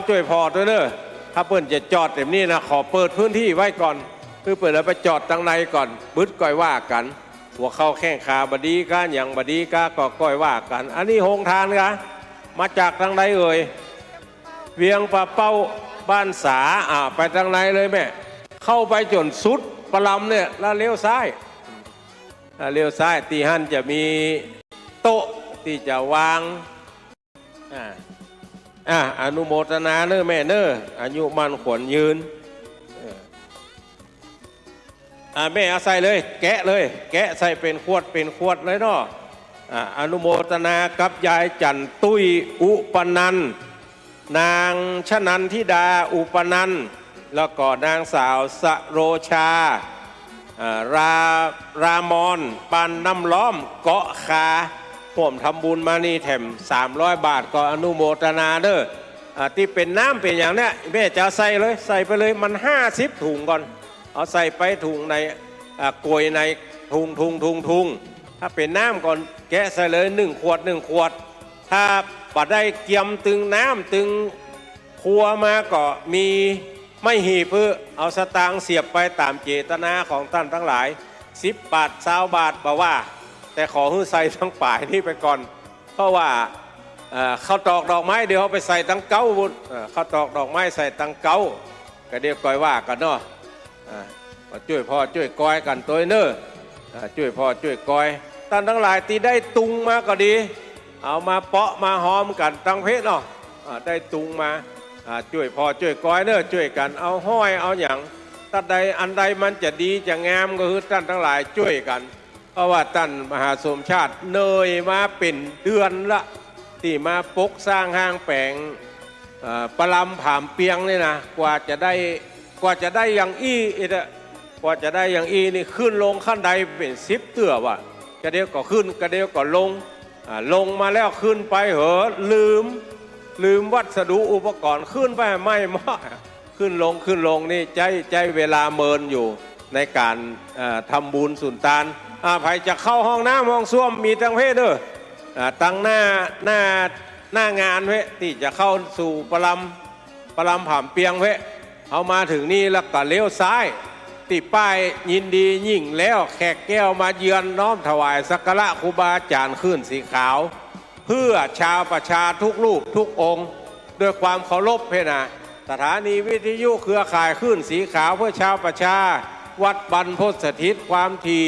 ช่วยพอตัวเนอะถ้าเปิดจะจอดแบบนี้นะขอเปิดพื้นที่ไว้ก่อนคือเปิดแล้วไปจอดตั้งในก่อนบึ้ดก้อยว่ากันหัวเข้าแข้งขาบดีกันอย่างบดีก็ก้อยว่ากันอันนี้หงทานกะมาจากทางใดเอ่ยเวียงปะเป้าบ้านสาไปทางไหนเลยแม่เข้าไปจนสุดปลำเนี่ยแล้วเลี้ยวซ้ายตีหันจะมีโต๊ะที่จะวางอนุโมทนาเนอะแม่เนอะอายุมันขวัญยืนแม่เอาใส่เลยแกะเลยแกะใส่เป็นขวดเลยเนาะอนุโมทนากับยายจันตุ้ยอุปนันนางชนันทิดาอุปนันแล้วก็นางสาวสโรชารามอนปันน้ำล้อมเกาะคาผมทำบุญมานี่แถม300 บาทก็อนุโมทนาเด้อที่เป็นน้ำเป็นอย่างเนี้ยแม่จะใส่เลยใส่ไปเลยมัน50 ถุงก่อนเอาใส่ไปถุงในกลวยในถุงถ้าเป็นน้ำก่อนแกะใส่เลย1 ขวดถ้าปัดได้เกียมตึงน้ำตึงครัวมาก็มีไม่หีบเพื่อเอาสตางค์เสียบไปตามเจตนาของท่านทั้งหลาย10 บาท20 บาทบอกว่าแต่ขอให้ใส่ทั้งป่ายนี่ไปก่อนเพราะว่าข้าวตอกดอกไม้เดี๋ยวเอาไปใส่ตั้งเก้าบุญข้าวตอกดอกไม้ใส่ตั้งเก้าก็เดี๋ยวก้อยว่ากันเนาะช่วยพ่อช่วยก้อยกันตัวเนอะช่วยพ่อช่วยก้อยท่านทั้งหลายที่ได้ตุงมาก็ดีเอามาเปาะมาหอมกันตั้งเพชรเนาะได้ตุงมาช่วยพ่อช่วยก้อยเนอะช่วยกันเอาห้อยเอาอย่างถ้าใดอันใดมันจะดีจะงามก็คือท่านทั้งหลายช่วยกันเพราะว่าท่านมหาสมชาติเนยมาเป็นเดือนละที่มาปกสร้างห้างแปลงปลำผามเปียงนี่นะกว่าจะได้อย่างกว่าจะได้อย่างนี่ขึ้นลงขั้นใดเป็น10 เตื้อว่ะกระเดียวก็ขึ้นกระเดียวก็ลงมาแล้วขึ้นไปลืมวัสดุอุปกรณ์ขึ้นไปไม่มาขึ้นลงนี่ใจเวลาเมินอยู่ในการทำบุญสุนทานใครจะเข้าห้องน้ำห้องส้วมมีตั้งเพศเด้อตั้งหน้างานเพที่จะเข้าสู่ปลำผามเปียงเพเอามาถึงนี่แล้วก็เลี้ยวซ้ายติดป้ายยินดียิ่งแล้วแขกแก้วมาเยือนน้อมถวายสักการะครูบาอาจารย์ขึ้นสีขาวเพื่อชาวประชาทุกรูปทุกองค์ด้วยความเคารพเพนะสถานีวิทยุเครือข่ายขึ้นสีขาวเพื่อชาวประชาวัดบรรพตสถิตความถี่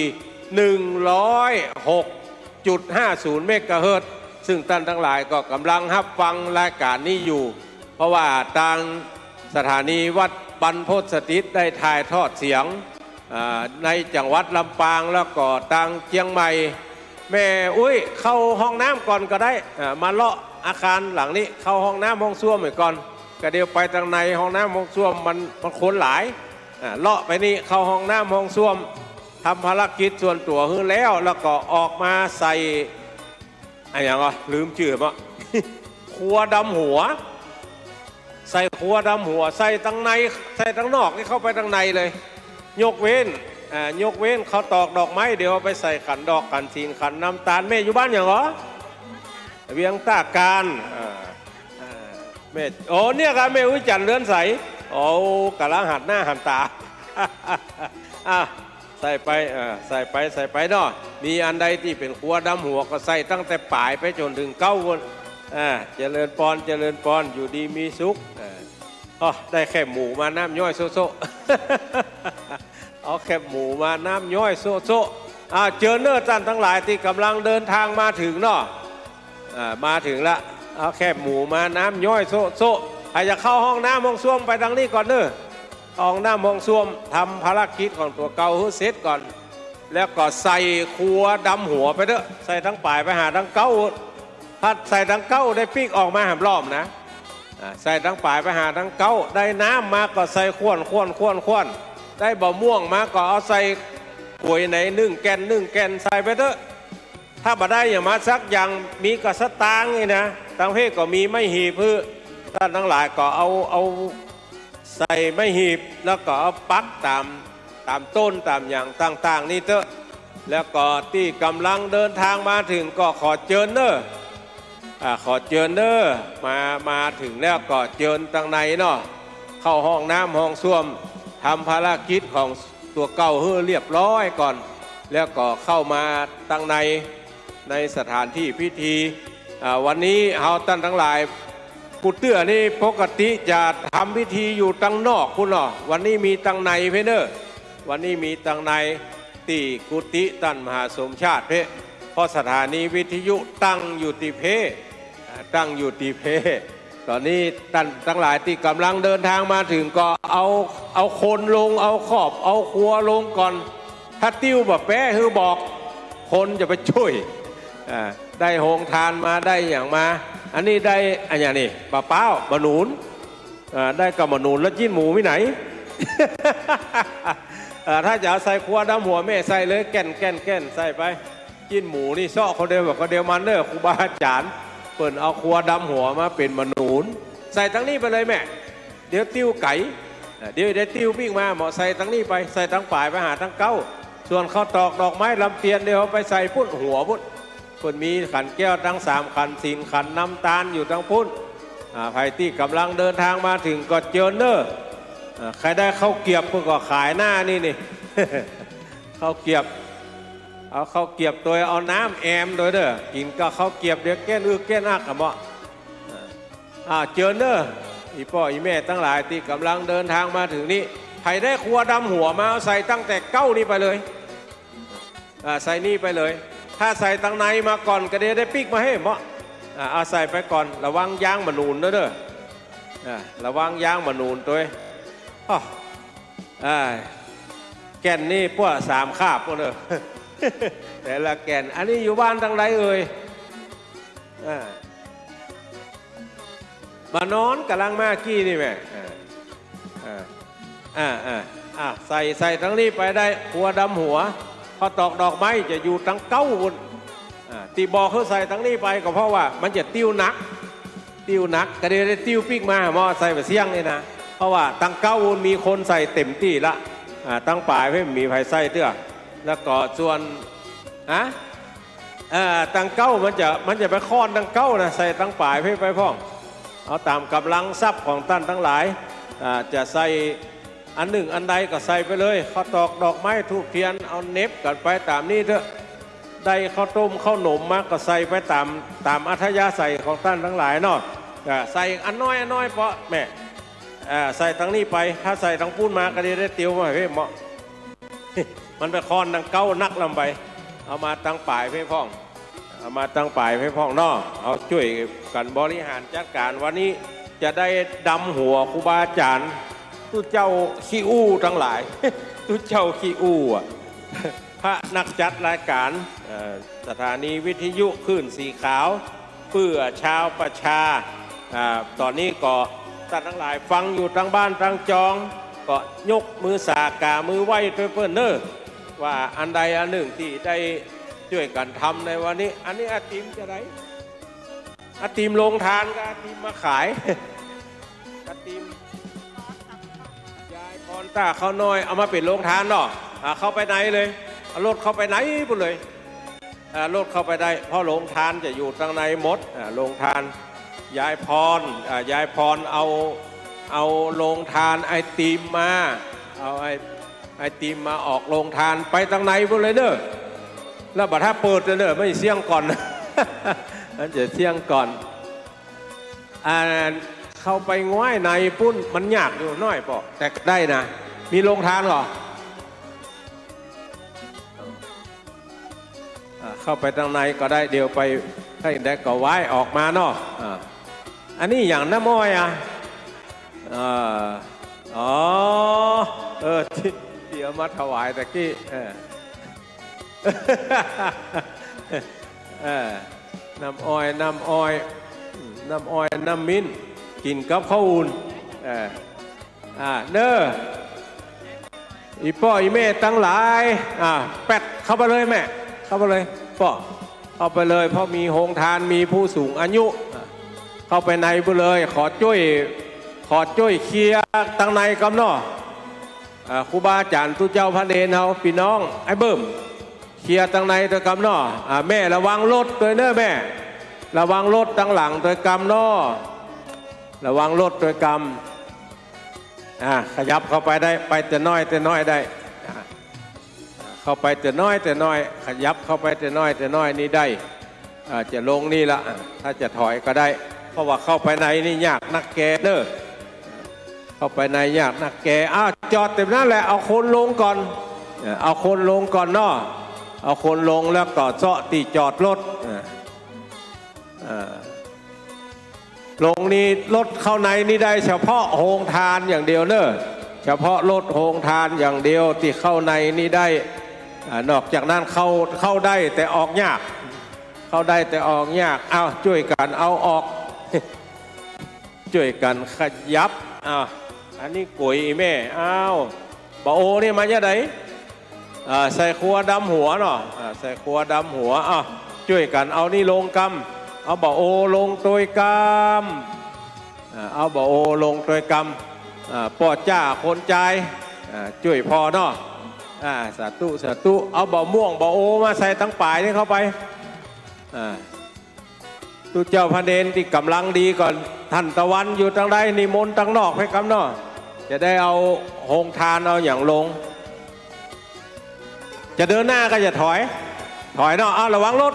106.50 เมกะเฮิรตซ์ซึ่งท่านทั้งหลายก็กำลังรับฟังรายการนี้อยู่เพราะว่าทางสถานีวัดบรรพตสถิตได้ถ่ายทอดเสียงในจังหวัดลำปางแล้วก็ทางเชียงใหม่แม่เข้าห้องน้ำก่อนก็ได้มาเลาะอาคารหลังนี้เข้าห้องน้ำห้องส้วมไปก่อนก็เดี๋ยวไปทางในห้องน้ำห้องส้วมมันคนหลายเลาะไปนี่เข้าห้องน้ำห้องส้วมทำภารกิจส่วนตัวขึ้นแล้วก็ออกมาใส่อย่างลืมชื่อมั้งครัวดำหัวใส่ครัวดำหัวใส่ตั้งในใส่ตั้งนอกนี่เข้าไปตั้งในเลยยกเว้นเขาตอกดอกไม้เดี๋ยวไปใส่ขันดอกขันศีลขันน้ำตาลแม่อยู่บ้านอย่างเหรอเวียงตาการแม่เนี่ยครับแม่อุ้ยจันเลื่อนใสกะละหันหน้าหันตาใส่ไปเนาะมีอันใดที่เป็นครัวดำหัวก็ใส่ตั้งแต่ปลายไปจนถึงเก้าวนเจริญพรอยู่ดีมีสุขได้แค่หมูมาน้ำย่อยโซเอาแค่หมูมาน้ำย่อยโซเจอเนอร์ท่านทั้งหลายที่กำลังเดินทางมาถึงเนาะมาถึงละเอาแค่หมูมาน้ำย่อยโซใครจะเข้าห้องน้ำห้องส้วมไปทางนี้ก่อนเนอะห้องน้ำห้องส้วมทำภารกิจของตัวเก่าให้เสร็จก่อนแล้วก็ใส่ครัวดำหัวไปเด้อใส่ทั้งปลายไปหาทั้งเก้าถ้าใส่ทั้งเก้าได้ปีกออกมาหามล้อมนะใส่ทั้งปลายไปหาทั้งเก้าได้น้ำมาก็ใส่ข้วนได้บะม่วงมาก็เอาใส่กล้วยใน1 แกนใส่ไปเด้อถ้าบ่ได้อย่างมาสักอย่างมีกระสตางนี่นะตั้งเพศก็มีไม่หีบเพื่อท่านทั้งหลายก็เอาใส่ไม่หีบแล้วก็เอาปักตามต้นตามอย่างต่างๆนี่เถอะแล้วก็ที่กำลังเดินทางมาถึงก็ขอเชิญเนอะ ขอเจิญเด้อมาถึงแล้วก็เจิญตังในเนาะเข้าห้องน้ำห้องส้วมทำภารกิจของตัวเก่าเฮ้อเรียบร้อยก่อน แล้วก็เข้ามาตังในสถานที่พิธีวันนี้เฮาท่านทั้งหลายกุเตื้อนี่ปกติจะทำพิธีอยู่ตังนอกคุณเนาะวันนี้มีตังในเพเนอร์วันนี้มีตังในตีกุฏิตันมหาสมชาติเพราะสถานีวิทยุตั้งอยู่ที่เพตั้งอยู่ที่เพตอนนี้ท่านทั้งหลายที่กำลังเดินทางมาถึงก็เอาคนลงเอาขอบเอาครัวลงก่อนถ้าติ้วแบบแป้คือบอกคนจะไปช่วยได้โฮงทานมาได้อย่างมาอันนี้ได้อันอย่างนี้ปลาเป้าบะหนุนได้กับบะหนุนแล้วจิ้นหมูไม่ไหน ถ้าจะเอาใส่ครัวดำหัวแม่ใส่เลยแก่นใส่ไปจิ้นหมูนี่ซ้อเขาเดียวแบบเขาเดียวมันเนอครูบาอาจารย์เปิดเอาครัวดำหัวมาเป็นบะหนุนใส่ทั้งนี้ไปเลยแม่เดี๋ยวติ้วไก่เดี๋ยวได้ติ้วปิ้งมาหมอใส่ทั้งนี้ไปใส่ทั้งป่ายไปหาทั้งเก้าส่วนข้าวตอกดอกไม้ลำเตียนเดี๋ยวไปใส่พุ่นหัวพุ่นคนมีขันแก้วทั้ง3ขันสินขันน้ำตาลอยู่ทั้งพุ่นใครที่กำลังเดินทางมาถึงก็เจอเนอใครได้ข้าวเกียบก็ขายหน้านี่ ข้าวเกียบเอาข้าวเกียบตัวเอาน้ำแอมโดยเด้อกินก็ข้าวเกียบเดี๋ยวแก้นแก้นักกับบ่เจอเนออีพ่ออีแม่ทั้งหลายที่กำลังเดินทางมาถึงนี้ใครได้ครัวดำหัวมาเอาใส่ตั้งแต่เก้านี่ไปเลยใส่นี่ไปเลยถ้าใส่ตังในมาก่อนก็ได้ปิ๊กมาให้เหมาะเอาใส่ไปก่อนระวังยางมะนูนเด้อระวังยางมะนูนตัวแก่นนี่พวก3 คาบพวกเด้อ แต่ละแก่นอันนี้อยู่บ้านทางไหนเอ่ยมานอนกำลังมากี้นี่แม่ใส่ทั้งนี้ไปได้หัวดำหัวพอตอกดอกไม้จะอยู่ทั้งเก้าวนตีบอกเขาใส่ทั้งนี้ไปก็เพราะว่ามันจะติ้วนักก็ได้ติ้วปิ๊กมาหม้อใส่แบบเสี่ยงนี่นะเพราะว่าตั้งเก้าวนมีคนใส่เต็มที่ละตั้งป่ายไม่มีไฟใส่เตื้อแล้วก็ส่วนตั้งเก้ามันจะไปค้อนตั้งเก้านะใส่ตั้งป่ายไปพ่องเอาตามกำลังทรัพย์ของท่านทั้งหลายจะใส่อันหนึ่งอันใดก็ใส่ไปเลยข้าวตอกดอกไม้ทูบเทียนเอาเน็บกันไปตามนี้เถอะได้ข้าวต้มข้าวหนมมาก็ใส่ไปตามอัธยาศัยของท่านทั้งหลายเนาะใส่อันน้อยเพราะแม่ใส่ทั้งนี้ไปถ้าใส่ทั้งพูนมาก็ได้เตียวมาให้เหมาะ มันไปคอนดังเก้านักลำไปเอามาตั้งป่ายให้พ่องเอามาตั้งป่ายให้พ่องเนาะเอาช่วยกันบริหารจัดการวันนี้จะได้ดำหัวครูบาอาจารย์ตู้เจ้าขี้อู้ทั้งหลาย ตู้เจ้าขี้อู้พระนักจัดรายการสถานีวิทยุคลื่นสีขาวเพื่อชาวประชาตอนนี้ก็ท่านทั้งหลายฟังอยู่ทั้งบ้านทั้งจองก็ยกมือสากามือไหว้เพื่อนเนอว่าอันใดอันหนึ่งที่ได้ช่วยกันทำในวันนี้อันนี้อาติมจะไรอาติมลงทานกับอาติมมาขาย อาติมยายพรตาเขาน้อยเอามาเป็นโรงทานเนาะเข้าไปไหนเลยเอารถเข้าไปไหนปุ๊เลยรถเข้าไปได้เพราะโรงทานจะอยู่ทางในมดโรงทานยายพรเอาโรงทานไอติมมาเอาไอติมมาออกโรงทานไปทางในปุ๊เลยเด้อแล้วบัดถ้าเปิดเด้อไม่เสี่ยงก่อน มันจะเสี่ยงก่อนเข้าไปง่ายในปุ้นมันยากอยู่น้อยปอแต่ได้นะมีโรงทานเหรอเข้าไปทางในก็ได้เดี๋ยวไปให้ได้ก็ไหว้ออกมาเนาะอันนี้อย่างน้ำม้อยที่เอามาถวายตะกี้น้ำอ้อยน้ำมิ้นกินกับข้าวอุ่นเนออีพ่ออีแม่ตั้งหลายแปดเข้าไปเลยแม่เข้าไปเลยพ่อเข้าไปเลยเพราะมีโฮงทานมีผู้สูงอายุเข้าไปในไปเลยขอช่วยเคลียร์ตั้งในกำเนาะครูบาอาจารย์ทุเจ้าพระเนรเฮาพี่น้องไอ้เบิ่มเคลียร์ตั้งในตัวกำเนาะแม่ระวังรถด้วยเนอะแม่ ระวังรถตั้งหลังโดยกำนอระวังรถโดยกำขยับเข้าไปได้ไปแต่น้อยแต่น้อยได้เข้าไปแต่น้อยแต่น้อยขยับเข้าไปแต่น้อยแต่น้อยนี่ได้จะลงนี่ละถ้าจะถอยก็ได้เพราะว่าเข้าไปในนี่ยากนักแกเนอะเข้าไปในยากนักแกจอดเต็มนั่นแหละเอาคนลงก่อนเอาคนลงก่อนเนาะเอาคนลงแล้วต่อเจาะตีจอดรถลงนี่รถเข้าในนี่ได้เฉพาะโรงทานอย่างเดียวเนอะเฉพาะรถโรงทานอย่างเดียวที่เข้าในนี่ได้นอกจากนั้นเข้าได้แต่ออกยากเข้าได้แต่ออกยากช่วยกันเอาออก ช่วยกันขยับอันนี้กุยแม่บะโอนี่มาจากไหนใส่ครัวดำหัวเนาะใส่ครัวดำหัวช่วยกันเอานี่ลงกำเอาบะโอลงตัวกำเอาบะโอลงตัวกำปอดจ้าคนใจช่วยพอเนาะสาธุเอาบะม่วงบะโอมาใส่ทั้งป่ายนี่เข้าไปตุเจ้าพระเดนที่กำลังดีก่อนท่านตะวันอยู่ตั้งใดนิมนต์ตั้งนอกให้กำเนาะจะได้เอาโฮงทานเอาอย่างลงจะเดินหน้าก็จะถอยเนาะระวังรถ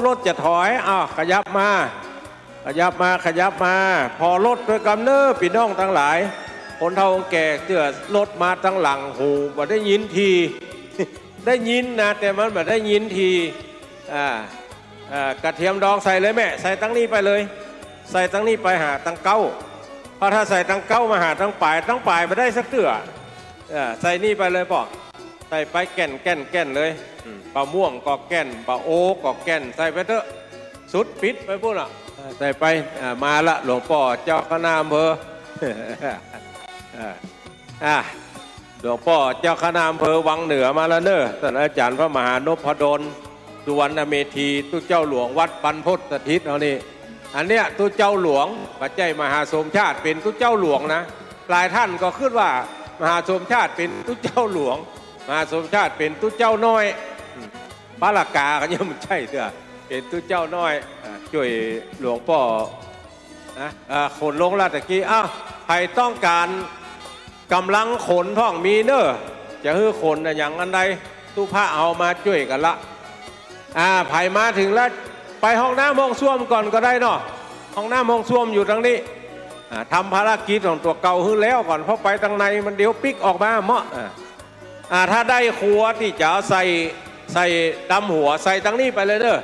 รถจะถอยขยับมาพอรถด้วยกำเนิดพี่น้องทั้งหลายคนเฒ่าแก่เจือรถมาทั้งหลังหูบ่ได้ยินที ได้ยินนะแต่มันบ่ได้ยินทีกระเทียมดองใส่เลยแม่ใส่ตั้งนี้ไปเลยใส่ตั้งนี้ไปหาตั้งเก้าเพราะถ้าใส่ตั้งเก้ามาหาตั้งปลายไม่ได้สักเตือใส่นี่ไปเลยป่ะใส่ไปแก่นเลยปลาม่วงก็แก่นปลาโอ๊กก็แก่นใส่ไปเถอะสุดปิดไปพูดใส่ไปมาละหลวงพ่อเจ้าคณะอำเภอหลวงพ่อเจ้าคณะอำเภอวังเหนือมาแล้วเนอะท่านอาจารย์พระมหานพดลสุวรรณเมธีตุเจ้าหลวงวัดปันพุทธสถิตเอานี่อันเนี้ยตุเจ้าหลวงปัจจัยมหาสมชาติเป็นตุเจ้าหลวงนะหลายท่านก็ขึ้นว่ามหาสมชาติเป็นตุเจ้าหลวงมหาสมชาติเป็นตุเจ้าน้อยปาลากากันยังไม่ใช่เถอะเป็นตุเจ้าน้อยช่วยหลวงพ่อขนลงลาตะกี้ใครต้องการกำลังขนท่องมีเนอะจะฮื้อขนอย่างอันใดตู้ผ้าเอามาช่วยกันละไผ่มาถึงแล้วไปห้องน้ำห้องส้วมก่อนก็ได้เนาะห้องน้ำห้องส้วมอยู่ตรงนี้ทำภารกิจของตัวเก่าขึ้นแล้วก่อนเพราะไปทางในมันเดี๋ยวปิกออกมาเมาะถ้าได้ครัวที่จะใส่ดำหัวใส่ทางนี้ไปเลยเด้อ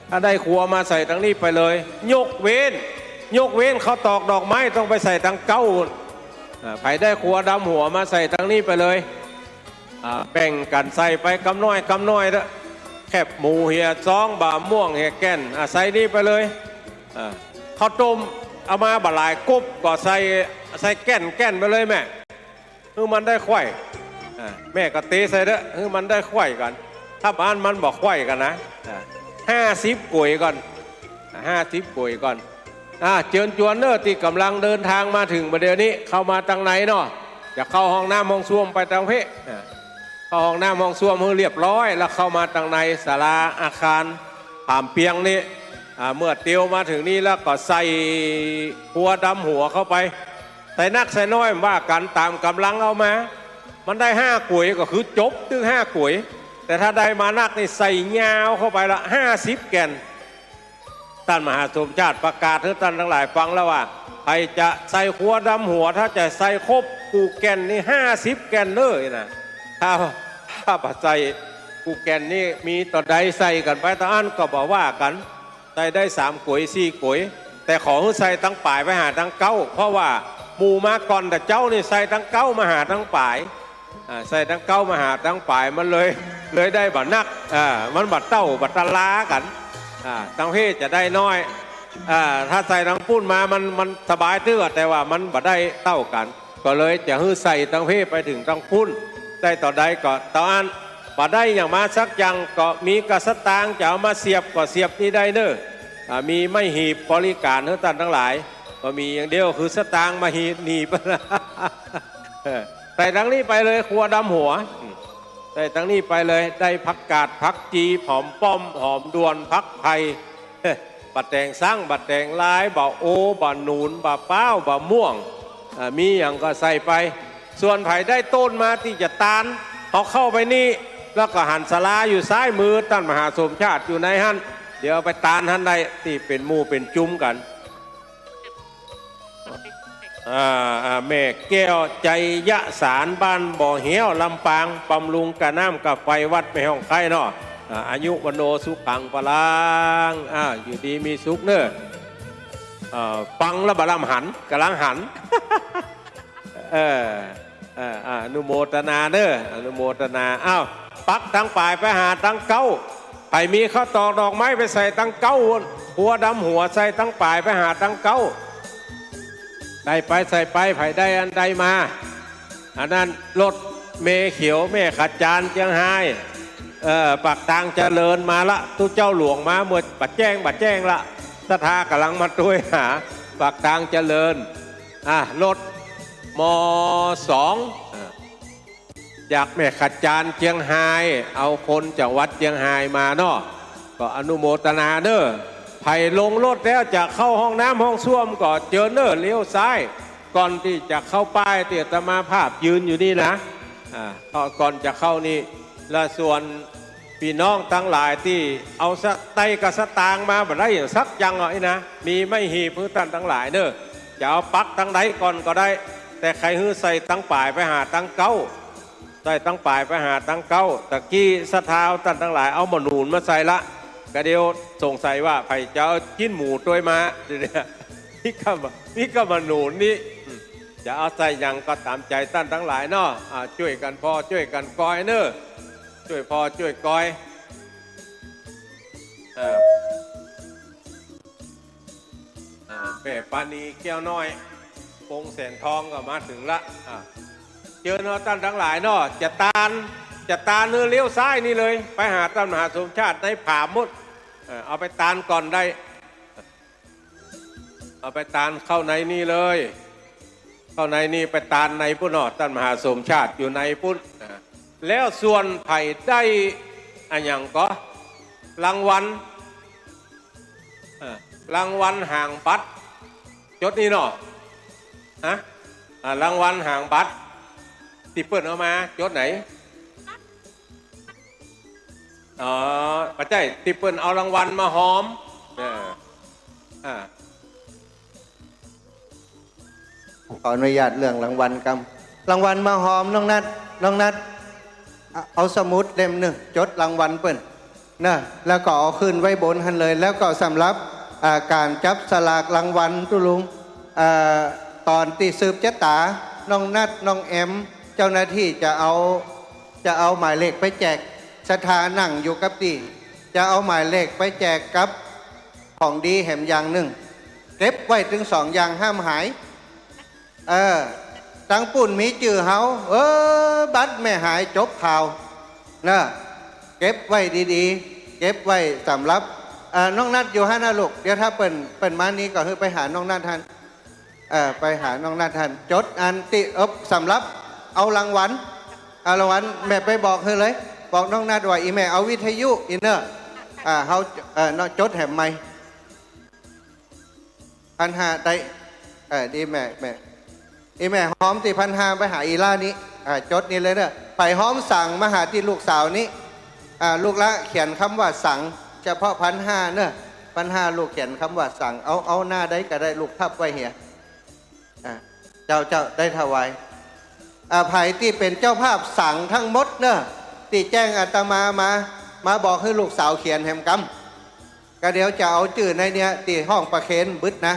ถ้าได้ครัวมาใส่ทางนี้ไปเลยยกเว้นเขาตอกดอกไม้ต้องไปใส่ทางเก้าไผ่ได้ครัวดำหัวมาใส่ทางนี้ไปเลยแบ่งกันใส่ไปกำน้อยเด้อแคบหมูเหี่ยซองบะม่วงเหี่ยแก่นใส่นี่ไปเลยข้าวต้มเอามาบะหลายกุ๊บก็ใส่แก่นไปเลยแม่คือมันได้ไข่แม่ก็เตะใส่เด้อคือมันได้ไข่กันถ้าบ้านมันบอกไข่กันนะ50 กุยก่อน50 กุยก่อนเจิญจวนเนอร์ที่กำลังเดินทางมาถึงประเดี๋ยวนี้เข้ามาทางไหนเนาะจะเข้าห้องน้ำห้องส้วมไปทางเพเข้าห้องน้ำห้องส้วมให้เรียบร้อยแล้วเข้ามาทางในศาลาอาคารผ่ามเปียงนี่เมื่อเตียวมาถึงนี่แล้วก็ใส่หัวดำหัวเข้าไปใส่นักใส่น้อยว่ากันตามกำลังเอามามันได้5 กุยก็คือจบถึง5 กุยแต่ถ้าได้มานักนี่ใส่ยาวเข้าไปละ50 แก่นท่านมหาสมชาติประกาศให้ท่านทั้งหลายฟังแล้วว่าใครจะใส่หัวดำหัวถ้าจะใส่ครบกูแก่นนี่50 แก่นเลยนะถ้าปัจจัยกูแก่นนี่มีต่อใดใส่กันไปต่ออันก็บอกว่ากันใส่ได้3 กุย4 กุยแต่ขอให้ใส่ตั้งป่ายไปหาตั้งเก้าเพราะว่าหมู่มาก่อนแต่เจ้านี่ใส่ตั้งเก้ามาหาตั้งป่ายใส่ตั้งเก้ามาหาตั้งป่ายมันเลยได้บัดนักมันบัดเต้าบัดตะลากันตั้งเพศจะได้น้อยถ้าใส่ตั้งปุ้นมามันสบายเตื้อแต่ว่ามันบัดได้เต้ากันก็เลยจะให้ใส่ตั้งเพศไปถึงตั้งปุ้นได้ต่อใดก็ต่ออันบัดได้อย่างมาสักอย่างก็มีกระสตางจะเอามาเสียบก็เสียบนี่ได้เนอะมีไม่หีบบริการให้ท่านทั้งหลายก็มีอย่างเดียวคือสตางมาหนีบใส่ทั้งนี้ไปเลยครัวดำหัวใส่ทั้งนี้ไปเลยได้ผักกาดผักจีหอมป้อมหอมดวนผักไผ่ บัดแตงสั่งบัดแตงลายบ่โอบะหนูนบะเป้าบะม่วงมีอย่างก็ใส่ไปส่วนไผ่ได้ต้นมาที่จะตานเขาเข้าไปนี่แล้วก็หันสลาอยู่ซ้ายมือท่านมหาสมชาติอยู่ในหันเดี๋ยวไปตานหันได้ที่เป็นหมู่เป็นจุ้มกันแม่แก้วใจยะสารบ้านบ่อเหี้ยวลำปางบำรุงกะน้ำกับไฟวัดไม่ห้องไข่เนาะอายุวโนสุขังพลังอยู่ดีมีสุขเนอะฟังแล้วบาลำหันกำลังหันอนุโมทนาเนอะอนุโมทนาอ้าวปักตั้งปลายไปหาตั้งเก้าไผ่มีข้าวตอกดอกไม้ไปใส่ตั้งเก้าหัวดำหัวใส่ตั้งปลายไปหาตั้งเก้าได้ไปใส่ไปไผ่ได้อันใดมาอันนั้นรถเมเขียวแม่ขัดจานเจียงไฮ้ปักทางเจริญมาละตู้เจ้าหลวงมาเมื่อบัดแจ้งละสถากำลังมาด้วยหาปักทางเจริญรถม2จากแม่ขัดจานเจียงไฮ้เอาคนจากวัดเจียงไฮ้มาเนาะก็อนุโมทนาเนอะไผ่ลงรถแล้วจะเข้าห้องน้ำห้องส้วมก็เจอเนอะเลี้ยวซ้ายก่อนที่จะเข้าป้ายเตียตมาภาพยืนอยู่นี่นะก่อนจะเข้านี่และส่วนพี่น้องทั้งหลายที่เอาสไตกับสตางมาแบบไรอย่างสักยังหน่อยนะมีไม่หีพื้นท่านทั้งหลายเนอะจะเอาปักตั้งไหนก่อนก็ได้แต่ใครฮื้อใส่ตั้งป่ายไปหาตั้งเก้าใส่ตั้งป่ายไปหาตั้งเก้าตะกี้สะเท้าท่านทั้งหลายเอามาหนุนมาใส่ละก็เดียวสงสัยว่าไผ่จะเอากินหมูตัวมาเนี่ยนี่ก็มาหนุนนี่จะเอาใส่ยังก็ตามใจท่านทั้งหลายเนาะช่วยกันพอช่วยกันกอยเนอะช่วยพอช่วยกอยเป๋ปานีแก้วน้อยปงแสนทองก็มาถึงละเจอเนาะท่านทั้งหลายเนาะจะตาเนื้อเลี้ยวซ้ายนี่เลยไปหาท่านมหาสมชาติในผามุดเอาไปตานก่อนได้เอาไปตานเข้าในนี่เลยเข้าในนี่ไปตานในพุ่นเนาะท่านมหาสมชาติอยู่ในพุ่นแล้วส่วนไผ่ได้อันอย่างก็รางวัลห่างบัตรจดนี่เนาะรางวัลห่างบัตรที่เปิดออกมาจดไหนปัจจัยที่เปิดเอารางวัลมาหอมขออนุญาตเรื่องรางวัลกำรางวัลมาหอมน้องนัดเอาสมุดเล่มหนึ่งจดรางวัลเปิ้นนะแล้วก็เอาขึ้นไว้บนหันเลยแล้วก็สำหรับการจับสลากรางวัลตุลุงตอนที่สืบเจตาน้องนัดน้องแอมเจ้าหน้าที่จะเอาหมายเลขไปแจกสถานั่งอยู่กับตีจะเอาหมายเลขไปแจกกับของดีแหมอย่างหนึ่งเก็บไว้ถึง2 อย่างห้ามหายตั้งปุ่นมีจื่อเฮาบัตรไม่หายจบข่าวนะเก็บไว้ดีๆเก็บไว้สำหรับน้องนัดอยู่ห้านาลูกเดี๋ยวถ้าเปิ่นมานี้ก็คือไปหาน้องนัดทันไปหาน้องนัดทันจดอันติสำหรับเอารางวัลแม่ไปบอกเธอเลยบอกน้องนัดว่าอีแม่เอาวิทยุอินเนอร์เขาน้องจดแหมไม่1,500ได้ดีแม่อีแม่หอมที่1,500ไปหาอีล่านี้จดนี่เลยเนอะไปหอมสั่งมาหาที่ลูกสาวนี้ลูกละเขียนคำว่าสั่งเฉพาะ1,500เนอะ1,500ลูกเขียนคำว่าสั่งเอาหน้าได้ก็ได้ลูกทับไว้เหียเจ้าได้ถวายไผ่ที่เป็นเจ้าภาพสั่งทั้งหมดเนอะที่แจ้งอาตมาบอกให้ลูกสาวเขียนแหมกำก็เดี๋ยวจะเอาจื่อในเนี้ยที่ห้องประเคนบึดนะ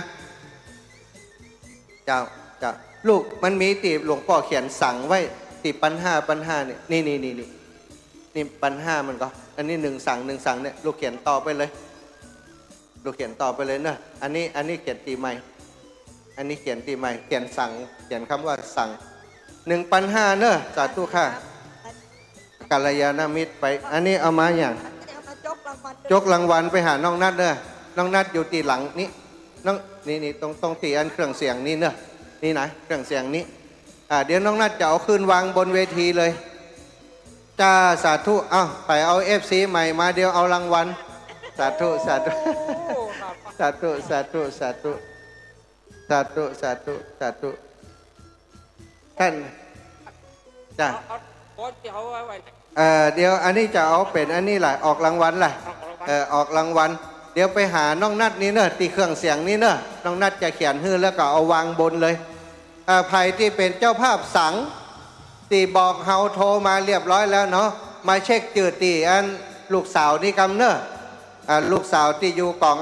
เจ้าลูกมันมีตีหลวงพ่อเขียนสั่งไว้ตี1,500เนี่ยนี่1,500มันก็อันนี้1 สั่งเนี่ยลูกเขียนต่อไปเลยเนอะอันนี้เขียนตีใหม่อันนี้เขียนตีใหม่เขียนสั่งเขียนคำว่าสั่ง1,500เนอะสาธุค่ะกัลยาณมิตรไปอันนี้เอามาอย่างจกรางวัลไปหาน้องนัดเนอะน้องนัดอยู่ตีหลังนี้น้องนี่ตรงตีอันเครื่องเสียงนี่เนอะนี่นะเครื่องเสียงนี้เดี๋ยวน้องนัดจะเอาขึ้นวางบนเวทีเลยจ้าสาธุไปเอา FC ใหม่มาเดี๋ยวเอารางวัล สาธุสาธุสาธุสาธุสาธุสาธุสาธุสาธุท่านจ้ะเดี๋ยวอันนี้จะเอาเป็นอันนี้แหละออกรางวัลแหละออกรางวัลเดี๋ยวไปหาน้องนัดนี้เนอะตีเครื่องเสียงนี้เนอะน้องนัดจะเขียนฮื้อแล้วก็เอาวางบนเลยใครที่เป็นเจ้าภาพสังตีบอกเฮาโทรมาเรียบร้อยแล้วเนาะมาเช็คจืดตีอันลูกสาวนี่กำเนอะลูกสาวที่อยู่กล่อง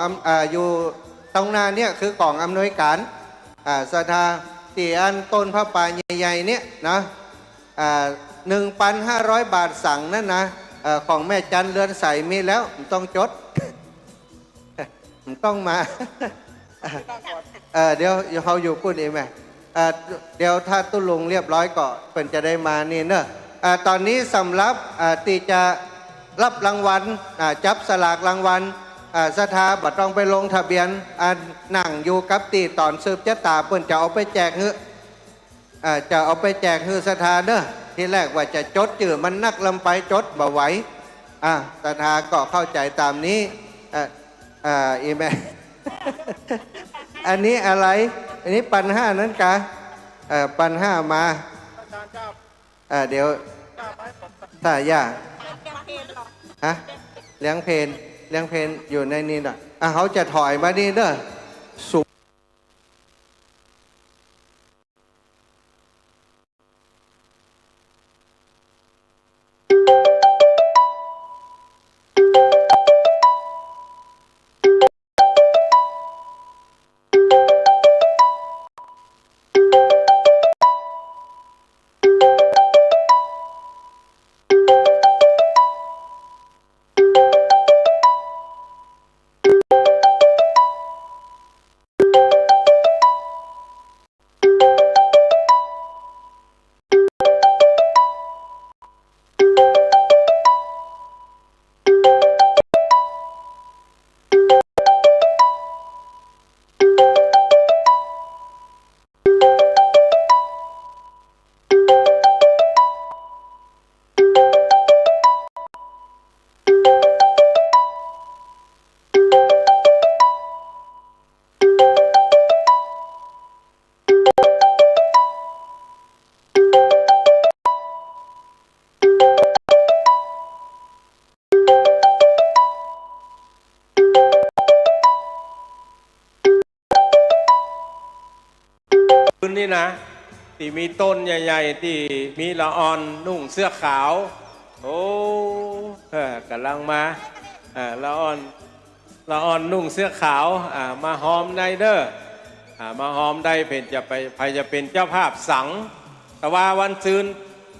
อยู่ตรงหน้าเนี่ยคือกล่องอำนวยการสถาตีอันต้นพระป่าใหญ่ๆเนี่ยนะ1,500 บาทสั่งนั่นนะของแม่จันเรือนใสมีแล้วต้องจด ต้องมา เดี๋ยวเขาอยู่พูดเองไหมเดี๋ยวถ้าตุ้ลุงเรียบร้อยก็เป็นจะได้มานี่เนอะตอนนี้สำหรับที่จะรับรางวัลจับสลากรางวัลสถาบัตรต้องไปลงทะเบียนนั่งอยู่กับตีตอนสืบชะตาเปิ้นจะเอาไปแจกจะเอาไปแจกฮือสถาเนอะที่แรกว่าจะจดจื่อมันนักลำไปจดบ่ไหวสถาก็เข้าใจตามนี้อีแม่ อันนี้อะไรอันนี้ปันห้านั้นกะปันห้ามาเดี๋ยวถ้าย่าฮะเลี้ยงเพนอยู่ในนี้น่ะเขาจะถอยมานี่เด้อสุพื้นนี่นะที่มีต้นใหญ่ๆที่มีละออนนุ่งเสื้อขาวโอ้กำลังมาละออนนุ่งเสื้อขาวมาหอมไดเดอร์มาหอมได้เป็นจะไปใครจะเป็นเจ้าภาพสังแต่ว่าวันซืน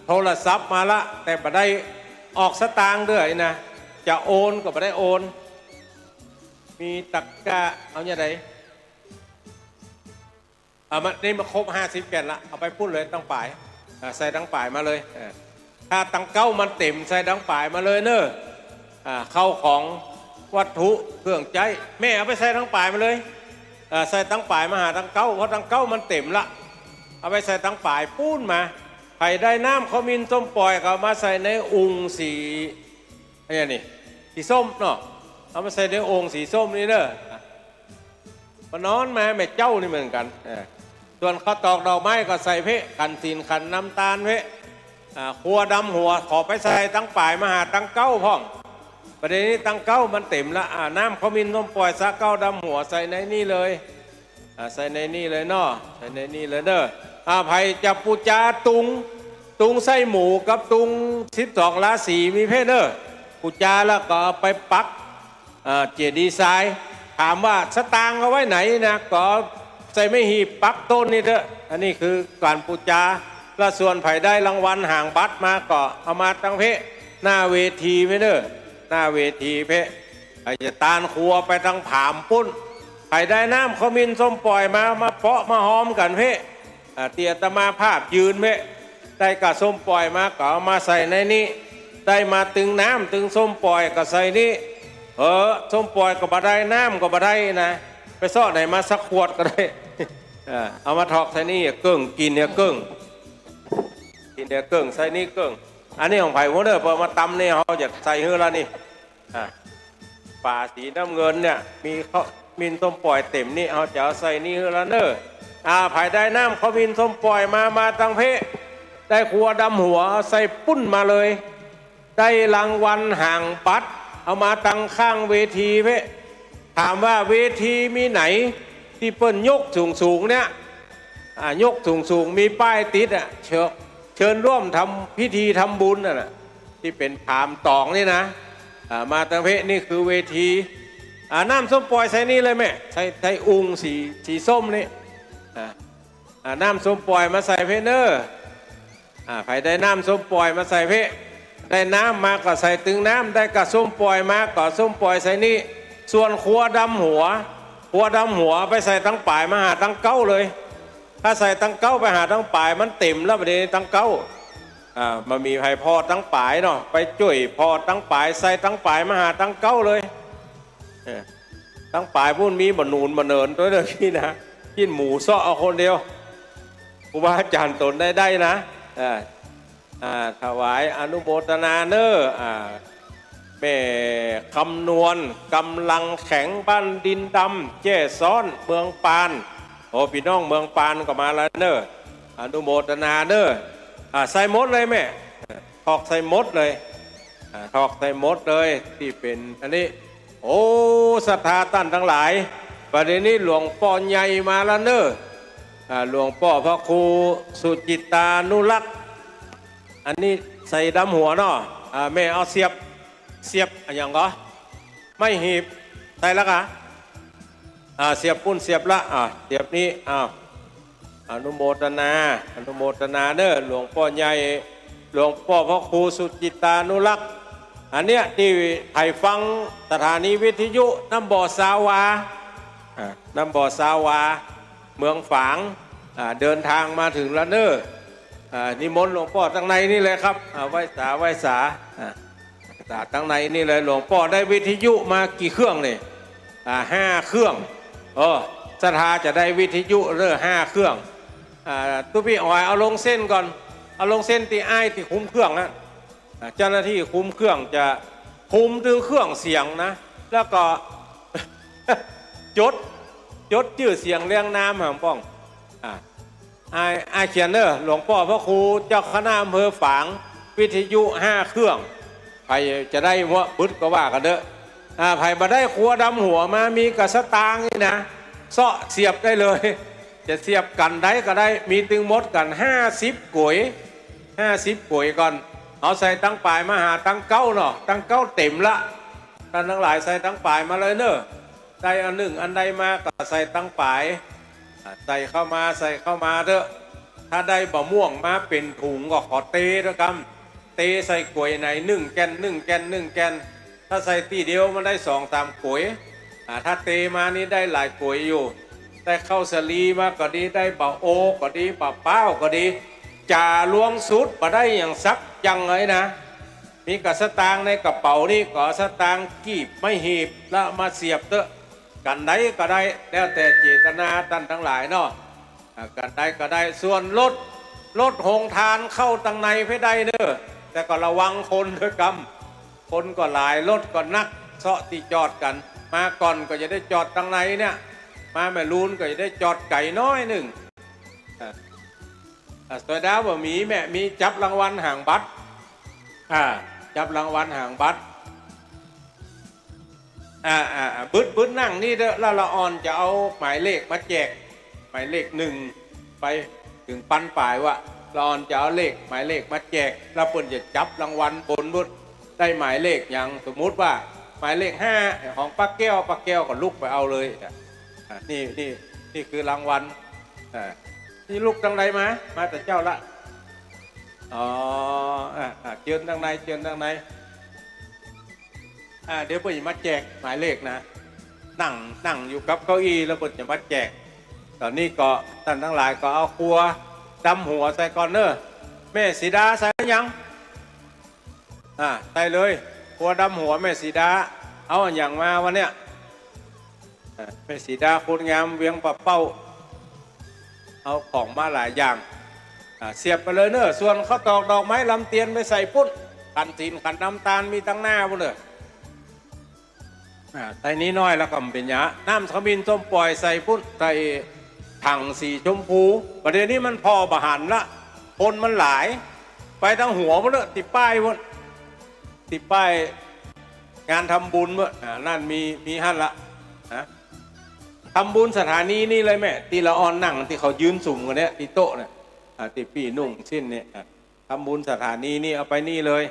โทรศัพท์มาละแต่ไม่ได้ออกสตางค์ด้วยนะจะโอนก็ไม่ได้โอนมีตะกร้าเอาอย่างไรนี่มาครบ50แก่นละเอาไปพูดเลยตั้งป่ายใส่ตั้งป่ายมาเลยถ้าตั้งเก้ามันเต็มใส่ตั้งป่ายมาเลยเนอะเข้าของวัตถุเครื่องใจแม่เอาไปใส่ตั้งป่ายมาเลยใส่ตั้งป่ายมาหาตั้งเก้าเพราะตั้งเก้ามันเต็มละเอาไปใส่ตั้งป่ายปูนมาไผ่ได้น้ำเขามินส้มปล่อยก็มาใส่ในองค์สีอะไรนี่สีส้มเนาะเอามาใส่ในองค์สีส้มนี่เนอะมานอนมาแม่เจ้านี่เหมือนกันส่วนข้าวตอกดอกไม้ก็ใส่เพะขันศีลขันน้ำตาลเพะขัวดำหัวขอไปใส่ตั้งป่ายมาหาตั้งเก้าพ่องประเด็นนี้ตั้งเก้ามันเต็มละน้ำเขามินต้มปล่อยซะเก้าดำหัวใส่ในนี่เลยใส่ในนี่เลยเนาะใส่ในนี่เลยเด้อไผ่จับปูจาตุงไส้หมูกับตุง12ราศีมีเพะเด้อปูจาแล้วก็ไปปักเจดีย์ทรายถามว่าสตางค์เอาไว้ไหนนะก็ใส่ไม่หีบปักต้นนี่เถอะอันนี้คือการปูจาและส่วนไผ่ได้รางวัลห่างบัตรมาก็เอามาตั้งเพะหน้าเวทีไม่เด้อหน้าเวทีเพะไอ้จะตานครัวไปตั้งผามปุ้นไผ่ได้น้ำขมิ้นส้มปล่อยมาเปาะมาหอมกันเพะเตียตมาภาพยืนเพะได้กะส้มปล่อยมาก็เอามาใส่ในนี้ได้มาตึงน้ำตึงส้มปล่อยก็ใส่นี้ส้มปล่อยก็บ่ได้น้ำก็บ่ได้นะไปซ่อไหนมาสักขวดก็ได้เอามาถอกใส่นี่เกิ้งกินเนี่ยเกิ้งใส่นี่เกิ้งอันนี้ของไผ่หัวเด้อพอมาตำเนี่ยเขาจะใส่เฮือแล้วนี่ ฝาสีน้ำเงินเนี่ยมีเขามินส้มปล่อยเต็มนี่เอาจะเอาใส่นี่แล้วเนอะภายได้น้ำเขามินส้มปล่อยมาตังเพได้ครัวดำหัวเอาใส่ปุ้นมาเลย ได้รางวัลห่างปัดเอามาตั้งข้างเวทีเพถามว่าเวทีมีไหนที่เปิ้นยกสูงเนี่ยยกสูงมีป้ายติดเชิญร่วมทำพิธีทำบุญน่ะที่เป็นผามตองนี่นะมาตังเพนี่คือเวทีน้ำส้มปล่อยใส่นี่เลยแม่ใส่อุงสีส้มนี่น้ำส้มปล่อยมาใส่เพเนอร์ใครได้น้ำส้มปล่อยมาใส่เพได้น้ำมาก็ใส่ตึงน้ำได้กระส้มปล่อยมาก็ส้มปล่อยใส่นี่ส่วนครัวดำหัวไปใส่ตั้งป่ายมาหาตั้งเก้าเลยถ้าใส่ตั้งเก้าไปหาตั้งป่ายมันเต็มแล้วประเดี๋ยวตั้งเก้ามามีไผ่พอตั้งป่ายเนาะไปจุ่ยพอตั้งป่ายใส่ตั้งป่ายมาหาตั้งเก้าเลยตั้งป่ายพุ่นมีบ่นูนบ่เนินตัวเดียวที่นะกินหมูซ้อเอาคนเดียวครูบาอาจารย์ตนได้นะถวายอนุโมทนาเนอแม่คำนวณกำลังแข็งบ้านดินดำเจ้ซ้อนเมืองปานโอ้พี่น้องเมืองปานก็มาแล้วเนออนุโมทนาเนอใส่มดเลยแม่ถอกใส่มดเลยถอกใส่มดเลยที่เป็นอันนี้โอ้ศรัทธาท่านทั้งหลายประเด็นนี้หลวงพ่อใหญ่มาแล้วเนอหลวงพ่อพระครูสุจิตานุรักษ์อันนี้ใส่ดำหัวเนาะแม่เอาเสียบอย่างก็ไม่หีบใส่แล้วกะเสียบปุ้นเสียบละเสียบนี้อนุโมทนาเนอะหลวงพ่อใหญ่หลวงพ่อพระครูสุจิตานุรักษ์อันเนี้ยที่ไผ่ฟังสถานีวิทยุน้ำบ่อสาวาเมืองฝางเดินทางมาถึงแล้วเนอะนิมนต์หลวงพ่อตั้งในนี่เลยครับไหว้สาตั้งในนี่เลยหลวงพ่อได้วิทยุมากี่เครื่องเนี่ย5 เครื่องศรัทธาจะได้วิทยุ5 เครื่องตุ๊พี่อ๋อยเอาลงเส้นก่อนเอาลงเส้นตีไอ้ตีคุ้มเครื่องนะเจ้าหน้าที่คุ้มเครื่องจะคุมถึงเครื่องเสียงนะแล้วก็ จดชื่อเสียงเรียงนามหางป้องไอเขียนเนอร์หลวงพ่อพระครูเจ้าคณะอำเภอฝางวิทยุ5 เครื่องใครจะได้หัวบึ้ดก็ว่ากันเด้อใครมาได้ครัวดำหัวมามีกระสตางนี่นะเสาะเสียบได้เลยจะเสียบกันได้ก็ได้มีตึงมดกัน50 ก๋วยก่อนเอาใส่ตั้งปลายมาหาตั้งเก้าเนาะตั้งเก้าเต็มละท่านทั้งหลายใส่ตั้งปลายมาเลยเนอะได้อันหนึ่งอันใดมาก็ใส่ตั้งปลายใส่เข้ามาเถอะถ้าได้บะม่วงมาเป็นถุงก็ขอเตะด้วยกันเตะใส่กล้วยใน1 แกนถ้าใส่ตีเดียวมันได้2-3 กล้วยถ้าเตะมานี่ได้หลายกล้วยอยู่ได้ข้าวสาลีมาก็ดีได้บะโอก็ดีบะเป้าก็ดีจ่าล้วงสุดมาได้อย่างซักยังเลยนะมีกระสตางในกระเป๋านี่ก็สตางกีบไม่หีบแล้วมาเสียบเถอะกันได้ก็ได้แล้วแต่เจตนาท่านทั้งหลายเนาะกันได้ก็ได้ส่วนรถหงทานเข้าตังในไม่ได้เนอะแต่ก็ระวังคนด้วยกรรมคนก็หลายรถก็นักเสาะที่จอดกันมาก่อนก็จะได้จอดตังในเนี่ยมาแม่ลูนก็จะได้จอดไก่น้อยหนึ่งสวยดาวบ่มีจับรางวัลห่างบัตรจับรางวัลห่างบัตรบึ้ดนั่งนี่เด้อแล้วละอ่อนจะเอาหมายเลขมาแจกหมายเลข1ไปถึงปันป่ายว่าละอ่อนจะเอาหมายเลขมาแจกแล้วเพิ่นจะจับรางวัลบนบุตรได้หมายเลขอย่างสมมุติว่าหมายเลข5ของป้าแก้วก็ลุกไปเอาเลยนี่คือรางวัลนี่ลูกทางใดมาแต่เจ้าละเชิญทางในเดี๋ยวเพิ่นจะมาแจกหมายเลขนะนั่งอยู่กับเก้าอี้แล้วเพิ่นจะมาแจกตอนนี้ก็ท่านทั้งหลายก็เอาครัวดำหัวใส่ก่อนเนอะแม่สีดาใส่ยังใส่เลยครัวดำหัวแม่สีดาเอาอย่างมาวันเนี้ยแม่สีดาคนงามเวียงปะเป้าเอาของมาหลายอย่างเสียบไปเลยเนอะส่วนข้าวตอกดอกไม้ลำเตียนไปใส่ปุ้นขันตีนขันน้ำตาลมีตั้งหน้าบุ้นเนอะ ใส่นี้น้อยแล้วก็เป็นยาน้ำขมิ้นส้มปล่อยใส่พุ่นใส่ถังสีชมพูประเดี๋ยวนี้มันพอบะหันละคนมันหลายไปทั้งหัวมันเลยติดป้ายพุ่นติดป้ายงานทำบุญวะนั่นมีหั่นละนะทำบุญสถานีนี่เลยแม่ตีละออนนั่งที่เขายืนสุ่มกันเนี้ยตีโต๊ะเนี่ยตีปีนุ่งสิ้นเนี่ยทำบุญสถานีนี่เอาไปนี่เลย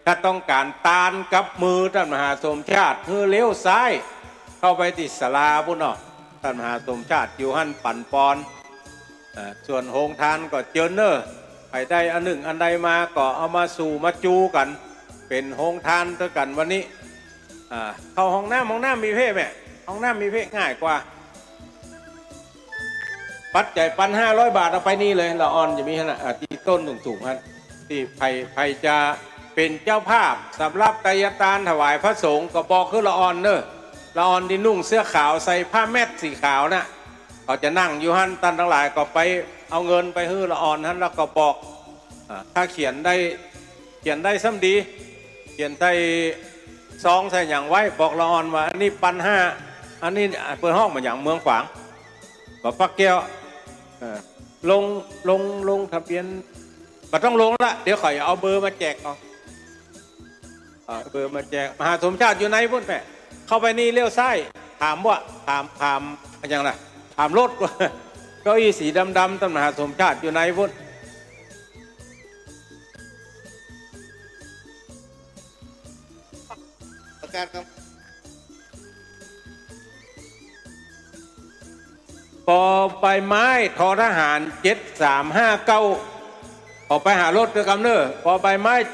ถ้าต้องการตานกับมือท่านมหาสมชาติเพื่อเลี้ยวซ้ายเข้าไปติดศาลาพุ่นเนาะท่านมหาสมชาติอยู่หั่นปั่นปอนส่วนโฮงทานก็เจิญเนอร์ไปได้อันหนึ่งอันใดมาก็เอามาสู่มาจูกัน เป็นโฮงทานด้วยกันวันนี้เข้าห้องน้ำมีเพ่แม่ห้องน้ำมีเพ่ง่ายกว่าปัดใจปัน500 บาทเอาไปนี่เลยละออนจะมีขนาดที่ต้นสูงๆครับที่ไผ่จะเป็นเจ้าภาพสำหรับไตรตานถวายพระสงฆ์ก็บอกคือละออนเนอะละออนที่นุ่งเสื้อขาวใส่ผ้าแมสสีขาวนะเขาจะนั่งอยู่หันตันทั้งหลายก็ไปเอาเงินไปฮื้อละออนหันแล้วก็บอกถ้าเขียนได้ซ้ำดีเขียนใส่ซองใส่อย่างไว้บอกละออนว่าอันนี้ปัน5อันนี้เปิดห้องมาอย่างเมืองขวางบอกปักแก้วลงทะเบียนก็ต้องลงละเดี๋ยวขอยเอาเบอร์มาแจกเอาเบอร์มาแจกมหาสมชาติอยู่ไหนพุ่นแม่เข้าไปนี่เลี้ยวซ้ายถามว่าถามอย่างไรถามรถว่าเก้าอี้สีดำท่านมหาสมชาติอยู่ไหนพุ่นประกาศครับปอใบไม้ทอทหาร7359ออกไปหารถด้วยกันเนอะปอใบไม้7359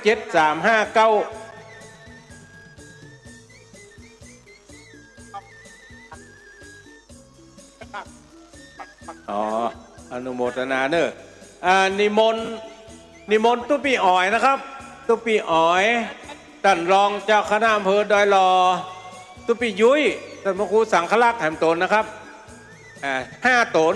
อ๋ออนุโมทนาเนอะนิมนต์ตุ๊ปีอ๋อยนะครับตุ๊ปีอ๋อยท่านรองเจ้าคณะอำเภอดอยหล่อตุ๊ปียุ้ยท่านพระครูสังฆลักษณ์แห่งตนนะครับ5 ตน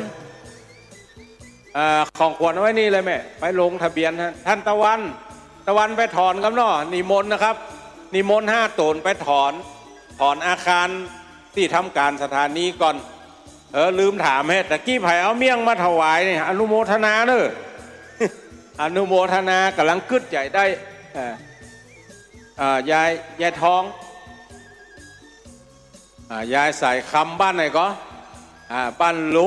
ของขวัญไว้นี่เลยแม่ไปลงทะเบียนท่านตะวันไปถอนครับเนาะนิมนต์นะครับนิมนต์5 ตนไปถอนอาคารที่ทำการสถานีก่อนลืมถามให้ตะกี้ไผ่เอาเมี่ยงมาถวายเนี่ยอนุโมทนาเนอะ อนุโมทนากำลังกึดใหญ่ได้ยายทองยายใส่คำบ้านไหนก็บ้านลุ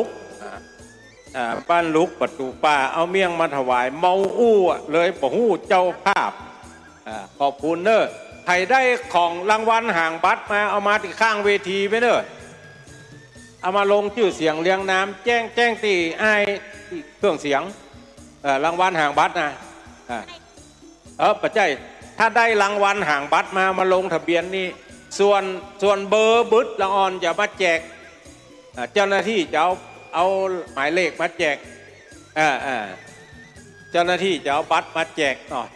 กประตูป่าเอาเมี่ยงมาถวายเมาอู้เลยบอกหู้เจ้าภาพขอบคุณเนอะใครได้ของรางวัลห่างบัตรมาเอามาที่ข้างเวทีไปเนอะเอามาลงชื่อเสียงเรียงน้ำแจ้งตีไอเครื่องเสียงรางวัลห่างบัตรนะปัจจัยถ้าได้รางวัลห่างบัตรมาลงทะเบียนนี่ส่วนเบอร์บึดละออนจะมาแจกเจ้าหน้าที่จะเอาหมายเลขมาแจกเจ้าหน้าที่จะเอาบัตรมาแจกหน่อย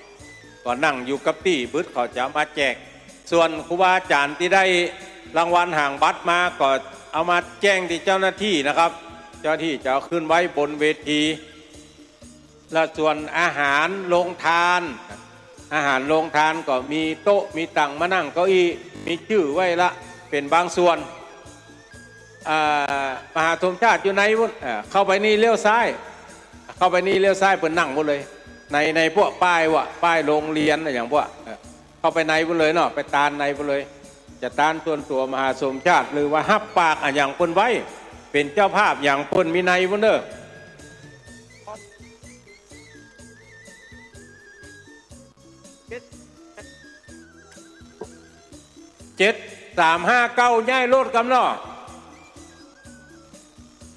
ก็นั่งอยู่กับตี้บึดเขาจะมาแจกส่วนครูบาอาจารย์ที่ได้รางวัลห่างบัตรมาก็เอามาแจ้งที่เจ้าหน้าที่นะครับเจ้าหน้าที่จะเอาขึ้นไว้บนเวทีและส่วนอาหารโรงทานก็มีโต๊ะมีตังมานั่งเก้าอี้มีชื่อไว้ละเป็นบางส่วนมหาสมชาติอยู่ไหนวุ้นเข้าไปนี่เลี้ยวซ้ายเปิดนั่งหมดเลยในพวกป้ายโรงเรียนอย่างพวกเข้าไปในหมดเลยเนาะไปตานในหมดเลยจะตานส่วนตัวมหาสมชาติหรือว่าฮับปากอย่างคนไว้เป็นเจ้าภาพอย่างคนมีในหมดเด้อ7359ย้ายรถกำเนาะ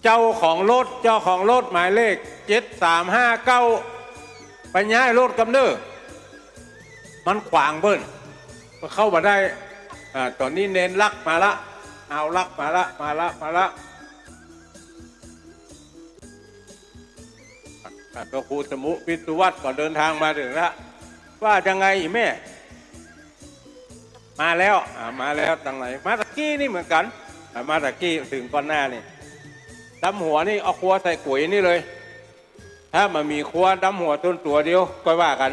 เจ้าของรถหมายเลข7359ไปย้ายรถกำเนอมันขวางเบิ้ลก็เข้ามาได้ตอนนี้เน้นลักมาละเอาลักมาละก็ครูสมุพิสุวัตรก็เดินทางมาถึงแล้วว่าจะไงแม่มาแล้วตั้งไหนมาตะกี้นี่เหมือนกันมาตะกี้ถึงก่อนหน้านี่ดำหัวนี่เอาครัวใส่ก๋วยนี่เลยถ้ามันมีครัวดำหัวต้นตัวเดียวก็ว่ากัน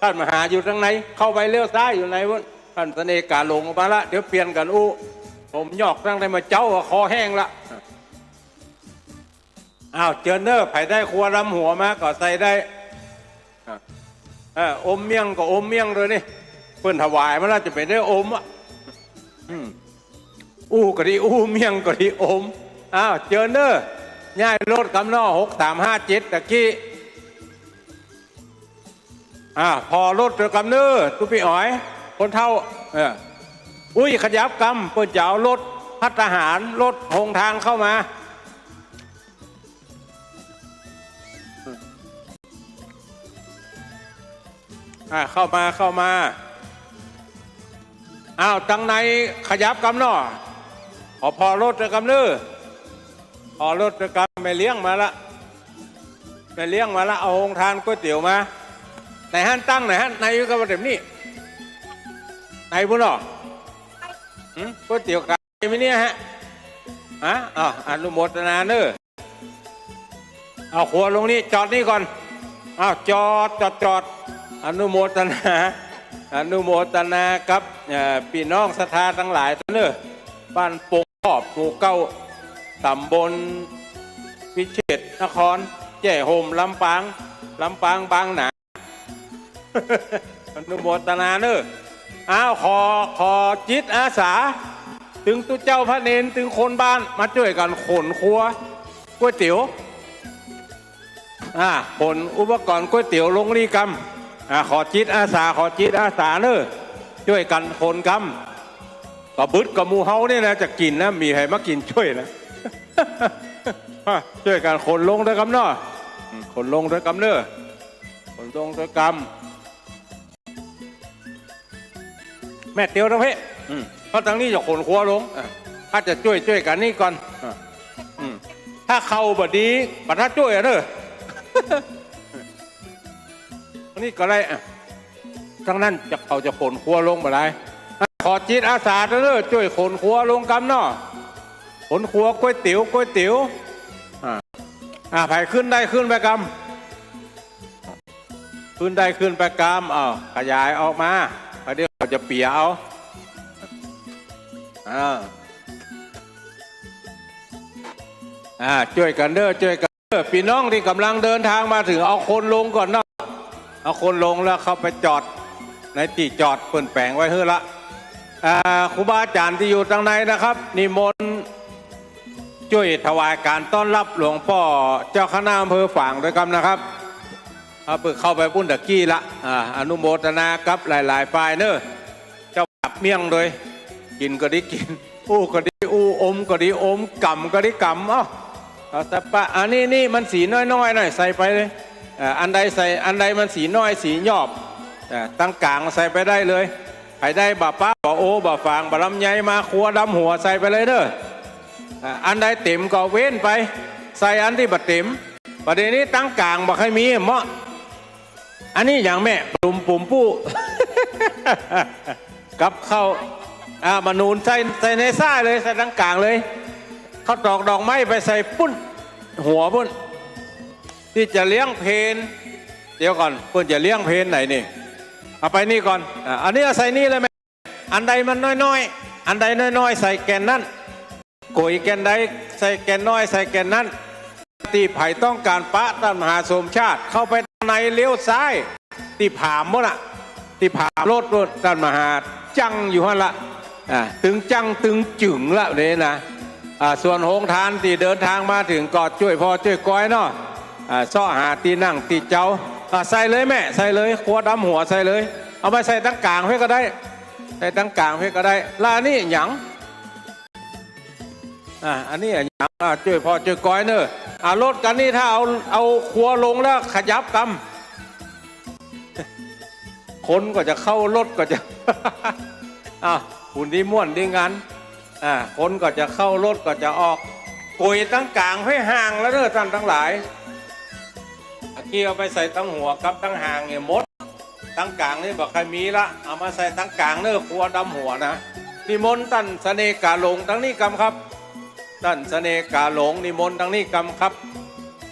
ท่านมหาอยู่ทางไหนเข้าไปเลี้ยวซ้ายอยู่ไหนวะ ท่านเสน่ห์การลงมาละเดี๋ยวเปลี่ยนกันอู้ผมหยอกตั้งได้มาเจ้าคอแห้งละอ้าวเจอเนอร์ไผ่ได้ครัวรำหัวมาก็ใส่ได้อมเมี่ยงก็อมเมี่ยงเลยนี่เพื่อนถวายมาแล้วจะไปได้อมอ่ะอู้ก็ดีอู้เมี่ยงก็ดีอมอ้าวเจอเนอร์ย่ายรถกำนอ6357ตะกี้พอรถเจอกำเนอร์ตุพี่อ๋อยคนเท่าอุ้ยขยับกำเปิดเจ้ารถพัฒหารรถหงทางเข้ามาเข้ามาอ้าวตังในขยับกำนอพอรถเจอกำเนอร์พอรถเจอกำไม่เลี้ยงมาละเอาหงทานก๋วยเตี๋ยวมาไหนฮั่นตั้งไหนฮั่นในก็มาเต็มนี่ไหนบุญหรอก๋วยเตี๋ยวไก่ไม่เนี่ยฮะอนุโมทนาเนอเอาขวดลงนี่จอดนี่ก่อนจอดอนุโมทนากับพี่น้องศรัทธาทั้งหลายเนอบ้านปงขอบหมู่เก้าตำบลพิเชษนครแจ้ห่มลำปางบางหนาอนุโมทนาเนอขอจิตอาสาถึงตุเจ้าพระเนนถึงคนบ้านมาช่วยกันขนครัวก๋วยเตี๋ยวขนอุปกรณ์ก๋วยเตี๋ยวลงรีกรรมขอจิตอาสาเนอช่วยกันขนกรรมก็บึดกับมูเฮาเนี่ยนะจะกินนะมีใครมากินช่วยนะ ช่วยกันขนลงด้วยกรรมเนาะขนลงด้วยกรรมเนอขนลงด้วยกรรมแม่เตียวทั้งเพเพราะทางนี้จะขนครัวลงถ้าจะช่วยกันนี่ก่อนถ้าเข้าบดีบัดถ้าช่วยเนอะนี่ก็ได้ทั้งนั้นจะขนครัวลงมาได้ขอจิตอาสาเนอะช่วยขนครัวลงกำเนาะขนครัวก๋วยเตี๋ยวไผ่ขึ้นได้ขึ้นไปกำขยายออกมาเดี๋ยวเราจะเปียเอาช่วยกันเด้อพี่น้องที่กำลังเดินทางมาถึงเอาคนลงก่อนเนาะเอาคนลงแล้วเข้าไปจอดในที่จอดเปิ่นแปลงไว้เฮ้อละครูบาอาจารย์ที่อยู่ทางในนะครับนิมนต์ช่วยถวายการต้อนรับหลวงพ่อเจ้าคณะอำเภอฝางด้วยกันนะครับเปิดเข้าไปปุ้นตะกี้ละอนุโมทนากับหลายฝ่ายเนอะเจ้าปับเมี่ยงโดยกินก็ได้กินอู้ก็ได้อู้อมก็ได้อมกำก็ได้กำเอาแต่ปะนี่มันสีน้อยหน่อยใส่ไปเลยอันใดใส่อันใดมันสีน้อยสีหยอบตั้งกลางใส่ไปได้เลยใครได้บ่าป้าบ่าโอบ่าฟางบ่าลำไยมาครัวดำหัวใส่ไปเลยเด้ออันใดเต็มก็เว้นไปใส่อันที่บ่เต็มประเด็นนี้ตั้งกลางบ่ใครมีเหมาะอันนี้อย่างแม่ปุ่มปู้ กับเข้ามานูนใส่ในซ่าเลยใส่ตั้งกลางเลยเขาตอกดอกไม้ไปใส่ปุ้นหัวปุ้นที่จะเลี้ยงเพนเดี๋ยวก่อนปุ้นจะเลี้ยงเพนไหนนี่เอาไปนี่ก่อนอันนี้ใส่นี่เลยแม่อันใดมันน้อยอันใดน้อยใส่แกนนั่นกุยแกนใดใส่แกนน้อยใส่แกนนั้นตีไผ่ต้องการปะท่านมหาสมชาติเข้าไปในเลี้ยวซ้ายตีผามมั้งละตีผามรถท่านมหาจังอยู่ฮะละตึงจังตึงจึงละเนี่ยนะส่วนโฮงทานที่เดินทางมาถึงกอดช่วยพ่อช่วยก้อยเนาะซ่อหาตีนั่งตีเจ้าใส่เลยแม่ใส่เลยครัวดำหัวใส่เลยเอาไปใส่ตั้งกลางเพื่อก็ได้ใส่ตั้งกลางเพื่อก็ได้ลานี่หยังอันนี้หยังช่วยพ่อช่วยก้อยเนอะรถกันนี่ถ้าเอาครัวลงแล้วขยับกำคนก็จะเข้ารถก็จะหุ่นดีม่วนดีงานคนก็จะเข้ารถก็จะออกกุยตั้งกลางให้ห่างแล้วเด้อท่านทั้งหลายที่เอาไปใส่ตั้งหัวกับตั้งห่างเนี่ยมดตั้งกลางนี่บอกใครมีละเอามาใส่ตั้งกลางเด้อครัวดำหัวนะนิมนต์ท่านเสน่ห์กาหลงทั้งนี้กรรมครับท่านเสน่ห์กาหลงนิมนต์ทั้งนี้กรรมครับ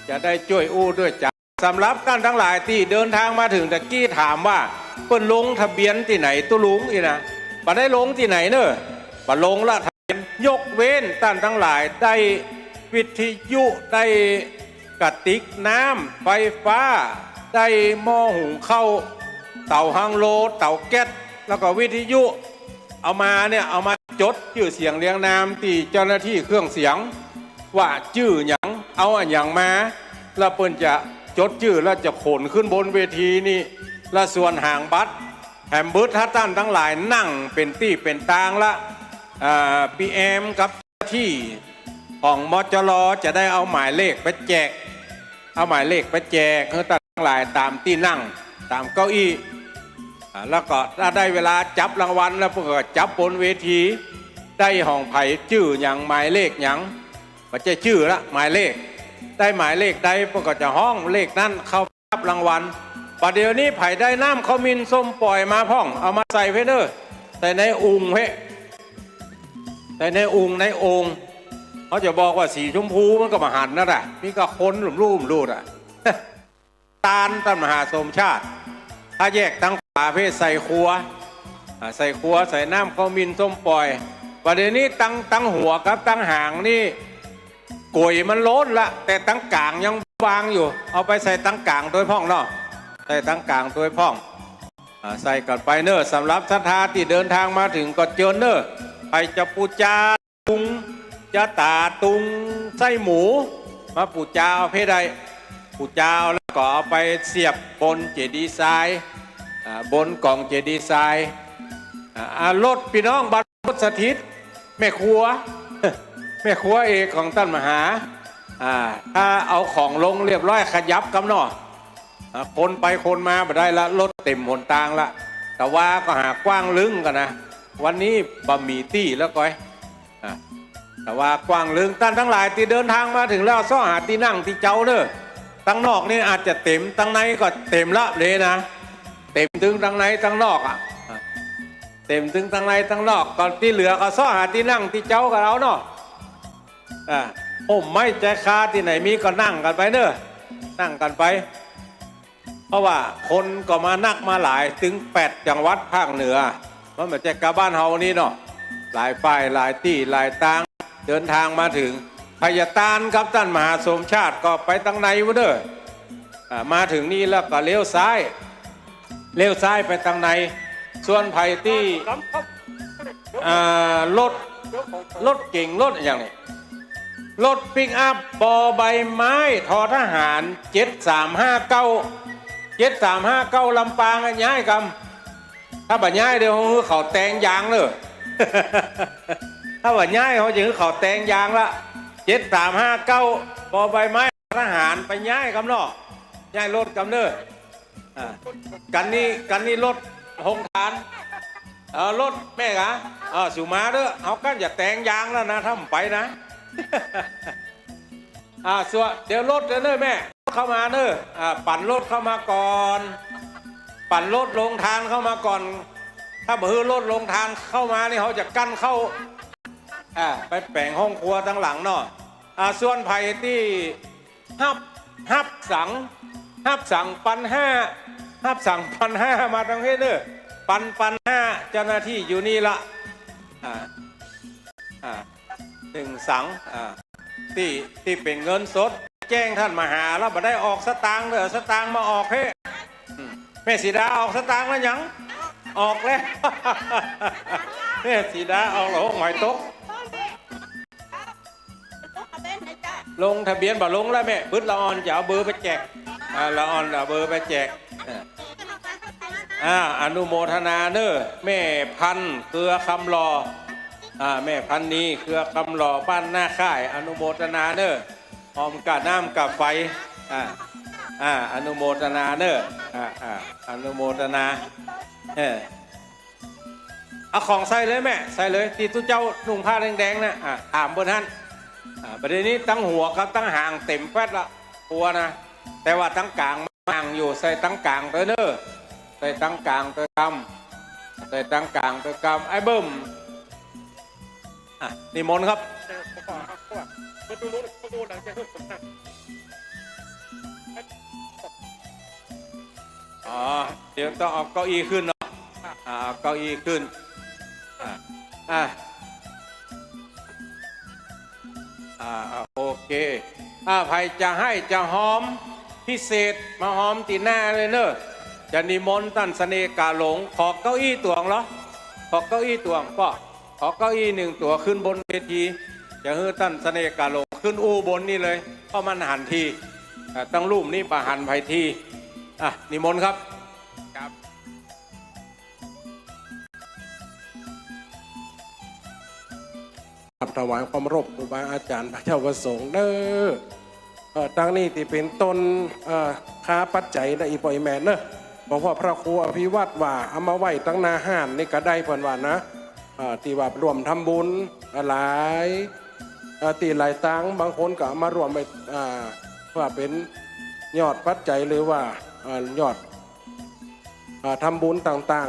จะได้ช่วยอู้ด้วยจ้าสำหรับท่านทั้งหลายที่เดินทางมาถึงตะกี้ถามว่าเปิ้นลงทะเบียนที่ไหนตุลุงอีนะ บ่ได้ลงที่ไหนเนอะบ่ลงละทานยกเว้นท่านทั้งหลายได้วิทยุได้กระติกน้ำไฟฟ้าได้หม้อหุงข้าวเตาฮังโลเตาแก๊สแล้วก็วิทยุเอามาเนี่ยเอามาจดชื่อเสียงเรียงนามที่เจ้าหน้าที่เครื่องเสียงว่าชื่อหยังเอาอันหยังมาแล้วเปิ้นจะจดชื่อแล้วจะขนขึ้นบนเวทีนี่และส่วนห่างบัตรแฮมเบิร์ตท่านทั้งหลายนั่งเป็นตี้เป็นตางละปีเอ็มกับที่ของมจรจะได้เอาหมายเลขไปแจกเอาหมายเลขไปแจกให้ท่านทั้งหลายตามที่นั่งตามเก้าอี้แล้วก็ถ้าได้เวลาจับรางวัลแล้วพวกก็จับบนเวทีได้ห้องไผ่ชื่ออย่างหมายเลขอย่างมันจะชื่อละหมายเลขได้หมายเลขได้พวกก็จะห้องเลขนั้นเข้ารับรางวัลประเดี๋ยวนี้ไผ่ได้น้ำเขามินส้มปล่อยมาพ่องเอามาใส่เพเนอร์ใส่ในอุงเฮ้ใส่ในอุงในองค์เขาจะบอกว่าสีชมพูมันก็มาหันนั่นแหละนี่ก็ค้นหลุมรูดอ่ะ ตาลต้นมหาสมชาติถ้าแยกตั้งฝาเพศใส่ครัวใส่น้ำเขามินส้มปล่อยประเดี๋ยวนี้ตั้งหัวกับตั้งหางนี่กุยมันล้นละแต่ตั้งกลางยังวางอยู่เอาไปใส่ตั้งกลางโดยพ่องเนาะใส่ตั้งกลางโดยพ่องใส่ก่อนไปเนอร์สำหรับศรัทธาที่เดินทางมาถึงก็เจอเนอร์ไปจะปูจาตุงจะตาตุงไส้หมูมาปูจาเอาเพศใดปูจาแล้วก็เอาไปเสียบบนเจดีย์ทรายบนกล่องเจดีย์ทรายรถพี่น้องบัตรสถิตแม่ครัว แม่ครัวเอกของท่านมหาถ้าเอาของลงเรียบร้อยขยับกำเนาะคนไปคนมาไปได้ละรถเต็มหนทางละแต่ว่าก็หากว้างลึงกันนะวันนี้บะหมี่ตี้แล้วก้อยแต่ว่ากว้างลึงท่านทั้งหลายที่เดินทางมาถึงแล้วซ้อหาที่นั่งที่เจ้าเนอะตั้งนอกนี่อาจจะเต็มตั้งในก็เต็มละเลยนะเต็มถึงตั้งในตั้งนอกเต็มถึงตั้งในตั้งนอกก่อนที่เหลือก็ซ้อหาที่นั่งที่เจ้ากับเราเนาะผมไม่ใจคาที่ไหนมีก็นั่งกันไปเนอะนั่งกันไปเพราะว่าคนก็มานักมาหลายถึง8จังหวัดภาคเหนือมันเหมือนจะกลับบ้านเฮานี่เนาะหลายฝ่ายหลายที่หลายตางเดินทางมาถึงพยาตานครับท่านมหาสมชาติก็ไปตั้งในวะเด้อมาถึงนี่แล้วก็เลี้ยวซ้ายไปตั้งในส่วนไผ่ที่รถเก่งรถอย่างนี้รถปิกอัพบอใบไม้ทอทหาร7359ลำปางย้ายกำถ้าบัดย้ายเดี๋ยวเขาแต่งยางเลย ถ้าบัดย้ายเขาจะเขาแต่งยางละ7359บอใบไม้ทหารไปย้ายกำเนาะย้ายรถกำเน้อกันนี่รถหงฐานรถแม่กะสุมาเด้อเอากันอย่าแต่งยางแล้วนะถ้าผมไปนะส่วนเดี๋ยวรถเด้อแม่เข้ามาเด้อปั่นรถเข้ามาก่อนปั่นรถลงทางเข้ามาก่อนถ้าบือรถลงทางเข้ามานี่เขาจะกั้นเข้าไปแปลงห้องครัวทั้งหลังเนาะส่วนไผ่ที่ฮับสั่งปันห้ามาทางนี้เด้อปัน5เจ้าหน้าที่อยู่นี่ละ1 สังที่เป็นเงินสดแจ้งท่านมหาแล้วบ่ได้ออกสตางค์เด้อสตางค์มาออกเฮ้แม่สีดาออกสตางค์แล้วยังออกแล้ว แม่สีดาออกแล้วหอยตกลงทะเบียนบ่ลงแล้วแม่บึ้ดละออนจะเอาเบอร์ไปแจกละออนเอาเบอร์ไปแจกอนุโมทนาเนอแม่พันเครือคำรอแม่พันนี้เครือคำรอบ้านหน้าค่ายอนุโมทนาเนอหอมกะน้ำกับไฟอนุโมทนาเนออนุโมทนาเอาของใส่เลยแม่ใส่เลยที่ทุกเจ้าหนุ่งผ้าแดงๆนะถามบนท่านประเด็นนี้ตั้งหัวกับตั้งหางเต็มแฟดละกลัวนะแต่ว่าตั้งกลางมั่งอยู่ใส่ตั้งกลางเตอเนอใส่ตั้งกลางเตอกำใส่ตั้งกลางเตอกำไอ้เบิ้มนิมนต์ครับเดี๋ยวต้องเอาเก้าอี้ขึ้นเนาะเอาเก้าอี้ขึ้น อ่ะโอเคใครจะให้จะหอมพิเศษมาหอมตีหน้าเลยเนอะจะนิมนต์ท่านเสน่ห์กาหลงขอเก้าอี้ตวงเหรอขอเก้าอี้ตวงป่ะขอเก้าอี้หนึ่งตัวขึ้นบนเวทีจะให้ท่านเสน่ห์กาหลงขึ้นอูบนนี่เลยเพราะมันหันทีตั้งรูปนี่ประหันไพทีนิมนต์ครับครับถวายความรบครูบาอาจารย์พระเจ้าประสงค์เด้อตั้งนี้ที่เป็นต้นค้าปัจจัยในอีปอยแมนเนอะบอกว่าพระครูอภิวัตว่าเอามาไหว้ตั้งนาห้านนี่ก็ได้เพิ่นว่านะที่ว่ารวมทำบุญหลายตีหลายตังบางคนก็มารวมไปว่าเป็นยอดปัจจัยหรือว่ายอดทำบุญต่าง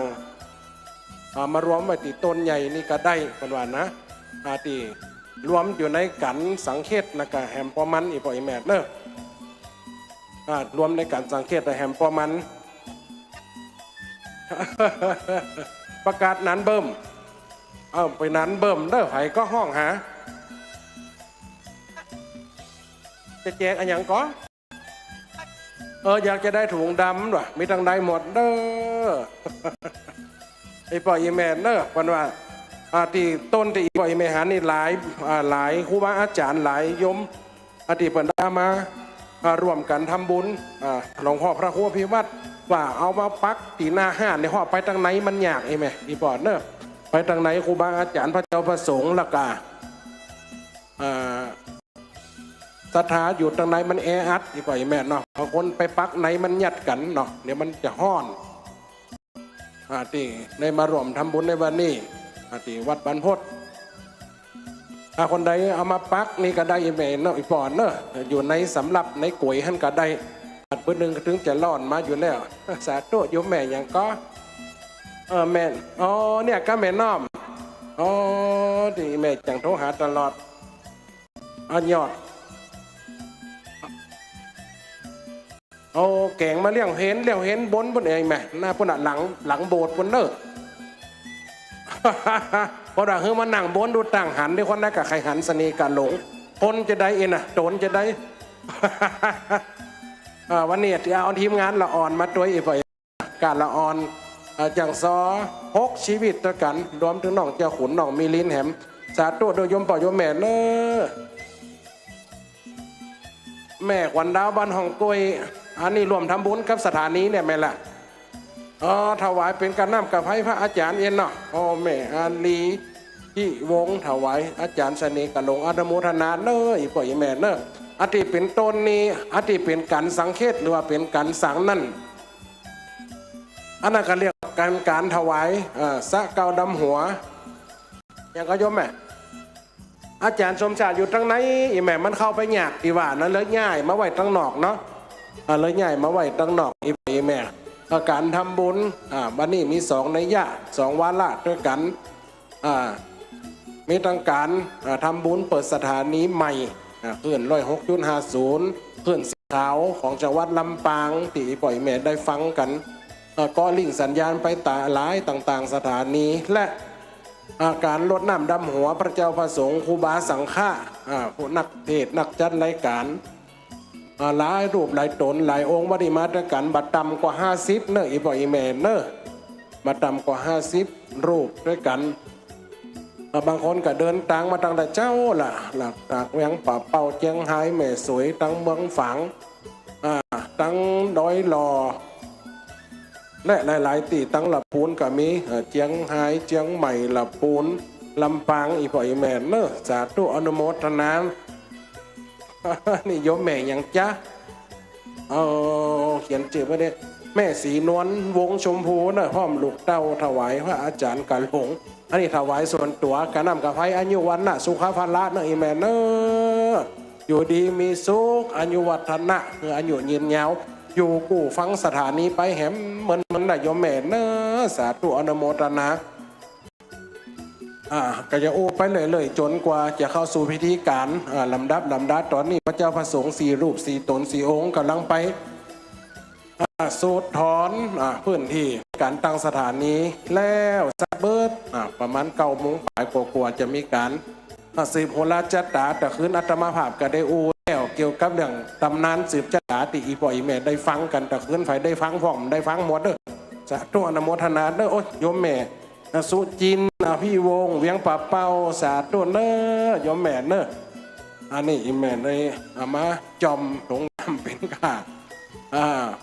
ๆมารวมไว้ที่ต้นใหญ่นี่ก็ได้เพิ่นว่านะที่รวมอยู่ในกันสังเขตนะกะแฮมปอมันอีปอยแมดเนอะรวมในกันสังเขตแต่แฮมปอมัน ประกาศนั้นเบิ่มไปนั้นเบิ่มเด้อไผก็ห้องหาจะแจกอันยังก็อยากจะได้ถุงดำด้วยมีทางใดหมดเด้อ ไอ้ปอยแมดเนอะวันว่าที่ต้นที่ปอยเมหานี่หลายครูบาอาจารย์หลายยมที่เปิดได้มารวมกันทำบุญหลวงพ่อพระครูพิวัตรว่าเอามาปักตีหน้าห้านในห้อไปทางไหนมันยากไอ้แม่อีปอดเนอะไปทางไหนครูบาอาจารย์พระเจ้าประสงค์ละกาศรัทธาอยู่ทางไหนมันแออัดอีปอยแม่เนาะบางคนไปปักไหนมันยัดกันเนาะเดี๋ยวมันจะห้อนที่ในมารวมทำบุญในวันนี้ที่วัดบรรพตคนใดเอามาปักนี่ก็ได้แม่เนาะอีปอนเนาะอยู่ในสำรับในก๋วยหันก็ได้เพื่อนหนึ่งถึงจะร่อนมาอยู่แล้วสาธุโยมแม่อย่างก็แม่เนี่ยก็แม่น้อมที่แม่จังโทรหาตลอดยอดแกงมาเลี้ยงเห็นบนเองแม่หน้าปุ่นหลังโบสถ์ปุ่นเนอะพอเราเฮ้ยมานั่งบนดูต่างหันด้วยคนได้กับใครหันสนีกันหลงคนจะได้เองนะโจนจะได้ วันนี้ที่เอาทีมงานละอ่อนมาตัวอีกฝ่ายการละอ่อนจังซอ6 ชีวิตด้วยกันรวมถึงน้องเจ้าขุนน้องมีลิ้นแหมสาธุโดยยมป่อยมแม่เนอแม่ขวัญดาวบ้านห้องกล้วยอันนี้รวมทำบุญกับสถานีเนี่ยแม่ละถวายเป็นการนำกับให้พระอาจารย์เอ็นเนาะแม่อาลีที่วงถวายอาจารย์เสน่ห์กะหลงอนุโมทนาเนออีปอยแม่เนออาทิเป็นต้นนี้อาทิเป็นการสังเขตหรือว่าเป็นการสังนั่นอันนั้นก็เรียกการถวายสะเกาดำหัวอย่างก็โยมแม่อาจารย์สมชาติอยู่ทางไหนอีแม่มันเข้าไปยากอีว่านั้นเลยง่ายมาไว้ตั้งนอกเนาะเลยง่ายมาไว้ตั้งนอกอีแม่การทำบุญวันนี้มี2 นัยยะ2 วาระด้วยกันมีทั้งการทำบุญเปิดสถานีใหม่เพื่อน106.50เพื่อนสีขาวของจังหวัดลำปางที่ปล่อยแม่ได้ฟังกันก็ลิงสัญญาณไปหลายต่างๆสถานีและการลดน้ำดำหัวพระเจ้าประสงค์ครูบาสังฆะผู้นักเทศนักจัดรายการหลายรูปหลายตนหลายองค์บริมาด้วยกันบัตรต่ำกว่า50เนอะอีบอยแม่เนอะบัตรต่ำกว่า50รูปด้วยกันบางคนก็เดินทางมาตั้งแต่เจ้าล่ะหลักจากเวียงป่าเป่าเจียงไฮ้แม่สวยตั้งเมืองฝางตั้งดอยหล่อและหลายๆตีตั้งหลับปูนก็มีเจียงไฮ้เจียงใหม่หลับปูนลำปางอีบอยแม่เนอะสาธุอนุโมทนานี่โยมแม่ยังจ๊ะเขียนชื่อไว้เนี่ยแม่สีนวลวงชมพูนะพร้อมลูกเต้าถวายพระอาจารย์กะหลงอันนี้ถวายส่วนตัวกระนำกับไพ่อายุวันนะสุขภาละนะอีแม่เนออยู่ดีมีสุขอายุวัฒนะคืออายุยืนยาวอยู่กู้ฟังสถานีไปแหมเหมือนได้โยมแม่เนอสาธุอนุโมทนาก็จะโอ้ไปเลยจนกว่าจะเข้าสู่พิธีการลำดับตอนนี้พระเจ้าพระสงฆ์4 รูป4 ตน 4 องค์กำลังไปสูดถอนพื้นที่ การตั้งสถานีแล้วสักเบิดประมาณ9 โมงปลายกว่าๆจะมีการสืบโหราจัดตาแต่คืนอัตมาภาพก็ได้อูแล้วเกี่ยวกับเรื่องตำนานสืบจัดตาที่อีปอยแม่ได้ฟังกันแต่คืนไฟได้ฟังผมได้ฟังหมดเด้อสาธุอนุโมทนาเด้อโอ้ยโยมแม่สุจินพี่วงเวียงป่าเป้าสาธุเด้อโยมแม่เด้ออันนี้อีแม่เลยเอามาจอมถงน้ำเป็นข้า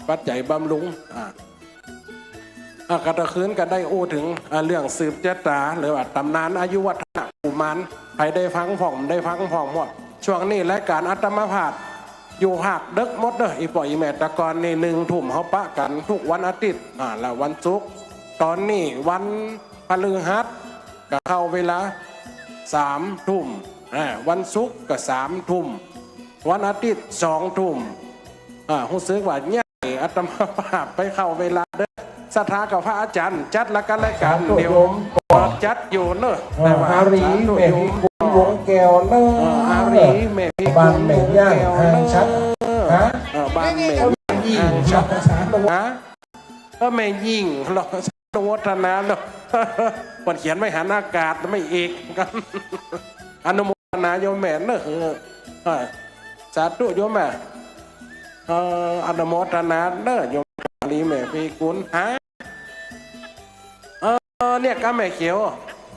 ปัจจัยบำรุงกระคืนกันได้อู้ถึงเรื่องสืบเจตาหรือว่าตำนานอายุวัฒนะกุมารใครได้ฟังผมได้ฟังผมหมดช่วงนี้และการอัตมาภาพอยู่หักเด็กหมดเด้ออีปอยอีแม่ตะกอนนี่1 ทุ่มเขาปะกันทุกวันอาทิตย์แล้ววันศุกร์ตอนนี้วันพฤหัสก็เข้าเวลา3 ทุ่มวันศุกร์ก็3 ทุ่มวันอาทิตย์2 ทุ่มรู้สึกว่าเนี่ยอัตมาภาพไปเข้าเวลาเด้อสถากับพระอาจารย์จัดละกันรายการเดี๋ยวจัดอยู่เนอะแต่ว่าอารีเมพิกุลวงแก้วเนอะอารีเมพิกุล บ้านเมย่างห่างชัดฮะ บ้านเมย่างชัดฮะก็ไม่ยิ่งหรอกสวัฒนาเนอะคนเขียนไม่หันอากาศไม่เอกกันอนุโมทนาโยมแม่เนอะสาธุโยมแม่อนุโมทนาเนอะโยมอารีเมพิกุลฮะเนี่ยก็แม่เขียว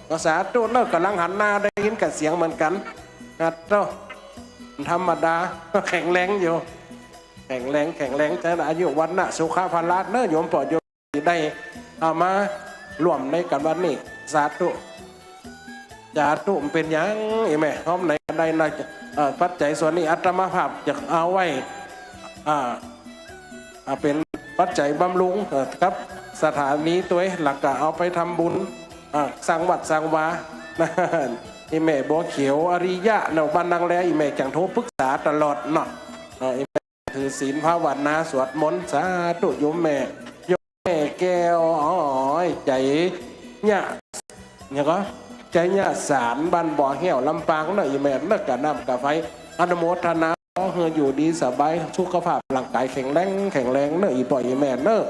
ภาษาตู้เลิกกำลังหันหน้าได้ยินกับเสียงเหมือนกันเจ้าธรรมดาแข็งแรงอยู่แข็งแรงแต่อายุวันน่ะสุขภาพเนอะโยมปอดโยมได้เอามาร่วมในกันวันนี้สาธุสาธุเป็นยังไอ้แม่พร้อมในกันได้นะปัจจัยส่วนนี้อัตมาภาพจะเอาไว้เป็นปัจจัยบำรุงครับสถานีตัวหลักก็เอาไปทำบุญสร้างวัดสร้างวาอีแม่บัวเขียวอริยะเนาะบ้านนางแลอีแม่จังโทรปรึกษาตลอดเนาะอีแม่ถือศีลภาวนาสวดมนต์สาธุโยมแม่แก้วใจเนี่ยก็ใจเนี่ยสารบ้านบ่อเหี่ยวลำปางเนาะอีแม่เลิกกับน้ำกับไฟอนุโมทนาเฮออยู่ดีสบายสุขภาพร่างกายแข็งแรงเนอะอีปอยอีแม่เนอะ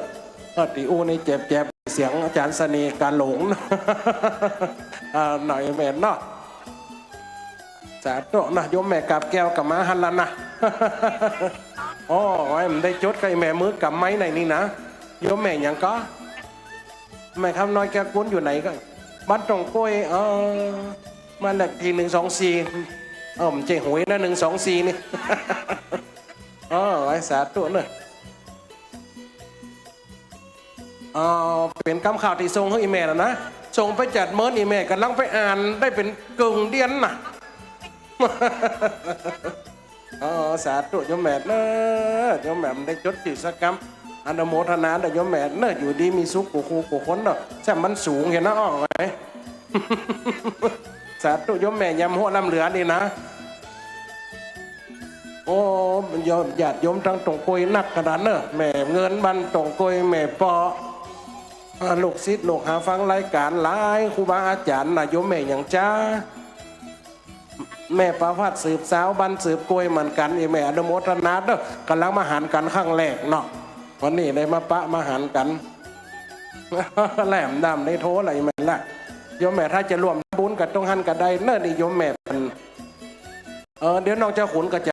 ตีอูนี่เจ็บเสียงอาจารย์เสน่ห์การหลงหน่อยแม่เนาะสาธุนะโยมแม่กับแก้วกับม้าหันละนะอ๋อไอ้มันได้จดกับแม่มือกับไม้ไหนนี่นะโยมแม่ยังก็แม่คำน้อยแก้วกุ้นอยู่ไหนก็บ้านตรงกล้วยมาเลขที่124มันเจ๊หวยนะ124นี่ไอ้สาธุเนอะเป็นคำข่าวที่ส่งให้อีเมลนะส่งไปจัดเมินอีเมลกันลังไปอ่านได้เป็นกึ่งเดียนน่ะสาธุโยมแม่เนอะโยมแม่ได้จดกิจกรรมอนุโมทนาได้โยมแม่เนอะอยู่ดีมีสุขกูคูกูคนเนอะแช่มันสูงเห็นนะไงสาธุโยมแม่ยำหัวลำเหลือนี่นะโอ้ยอมญาติโยมทั้งตรงกยนักกระดานเนอะแม่เงินบันตรงกยแม่ปอลูกศิษย์ลูกหาฟังรายการหลายครูบาอาจารย์นะโยมแม่อย่างจ้าแม่ประพัดสืบสาวบันสืบกยเหมือนกันอีแม่อนุโมทนาเด้อกำลังมาหันกันข้างแรกเนาะวันนี้ได้มาปะมาหันกันแหลมดำได้โทอะไรแม่ละโยมแม่ถ้าจะรวมบุญกับตรงหันกับใดเนอะนี่โยมแม่เป็นเดี๋ยวน้องเจ้าขุนก็จะ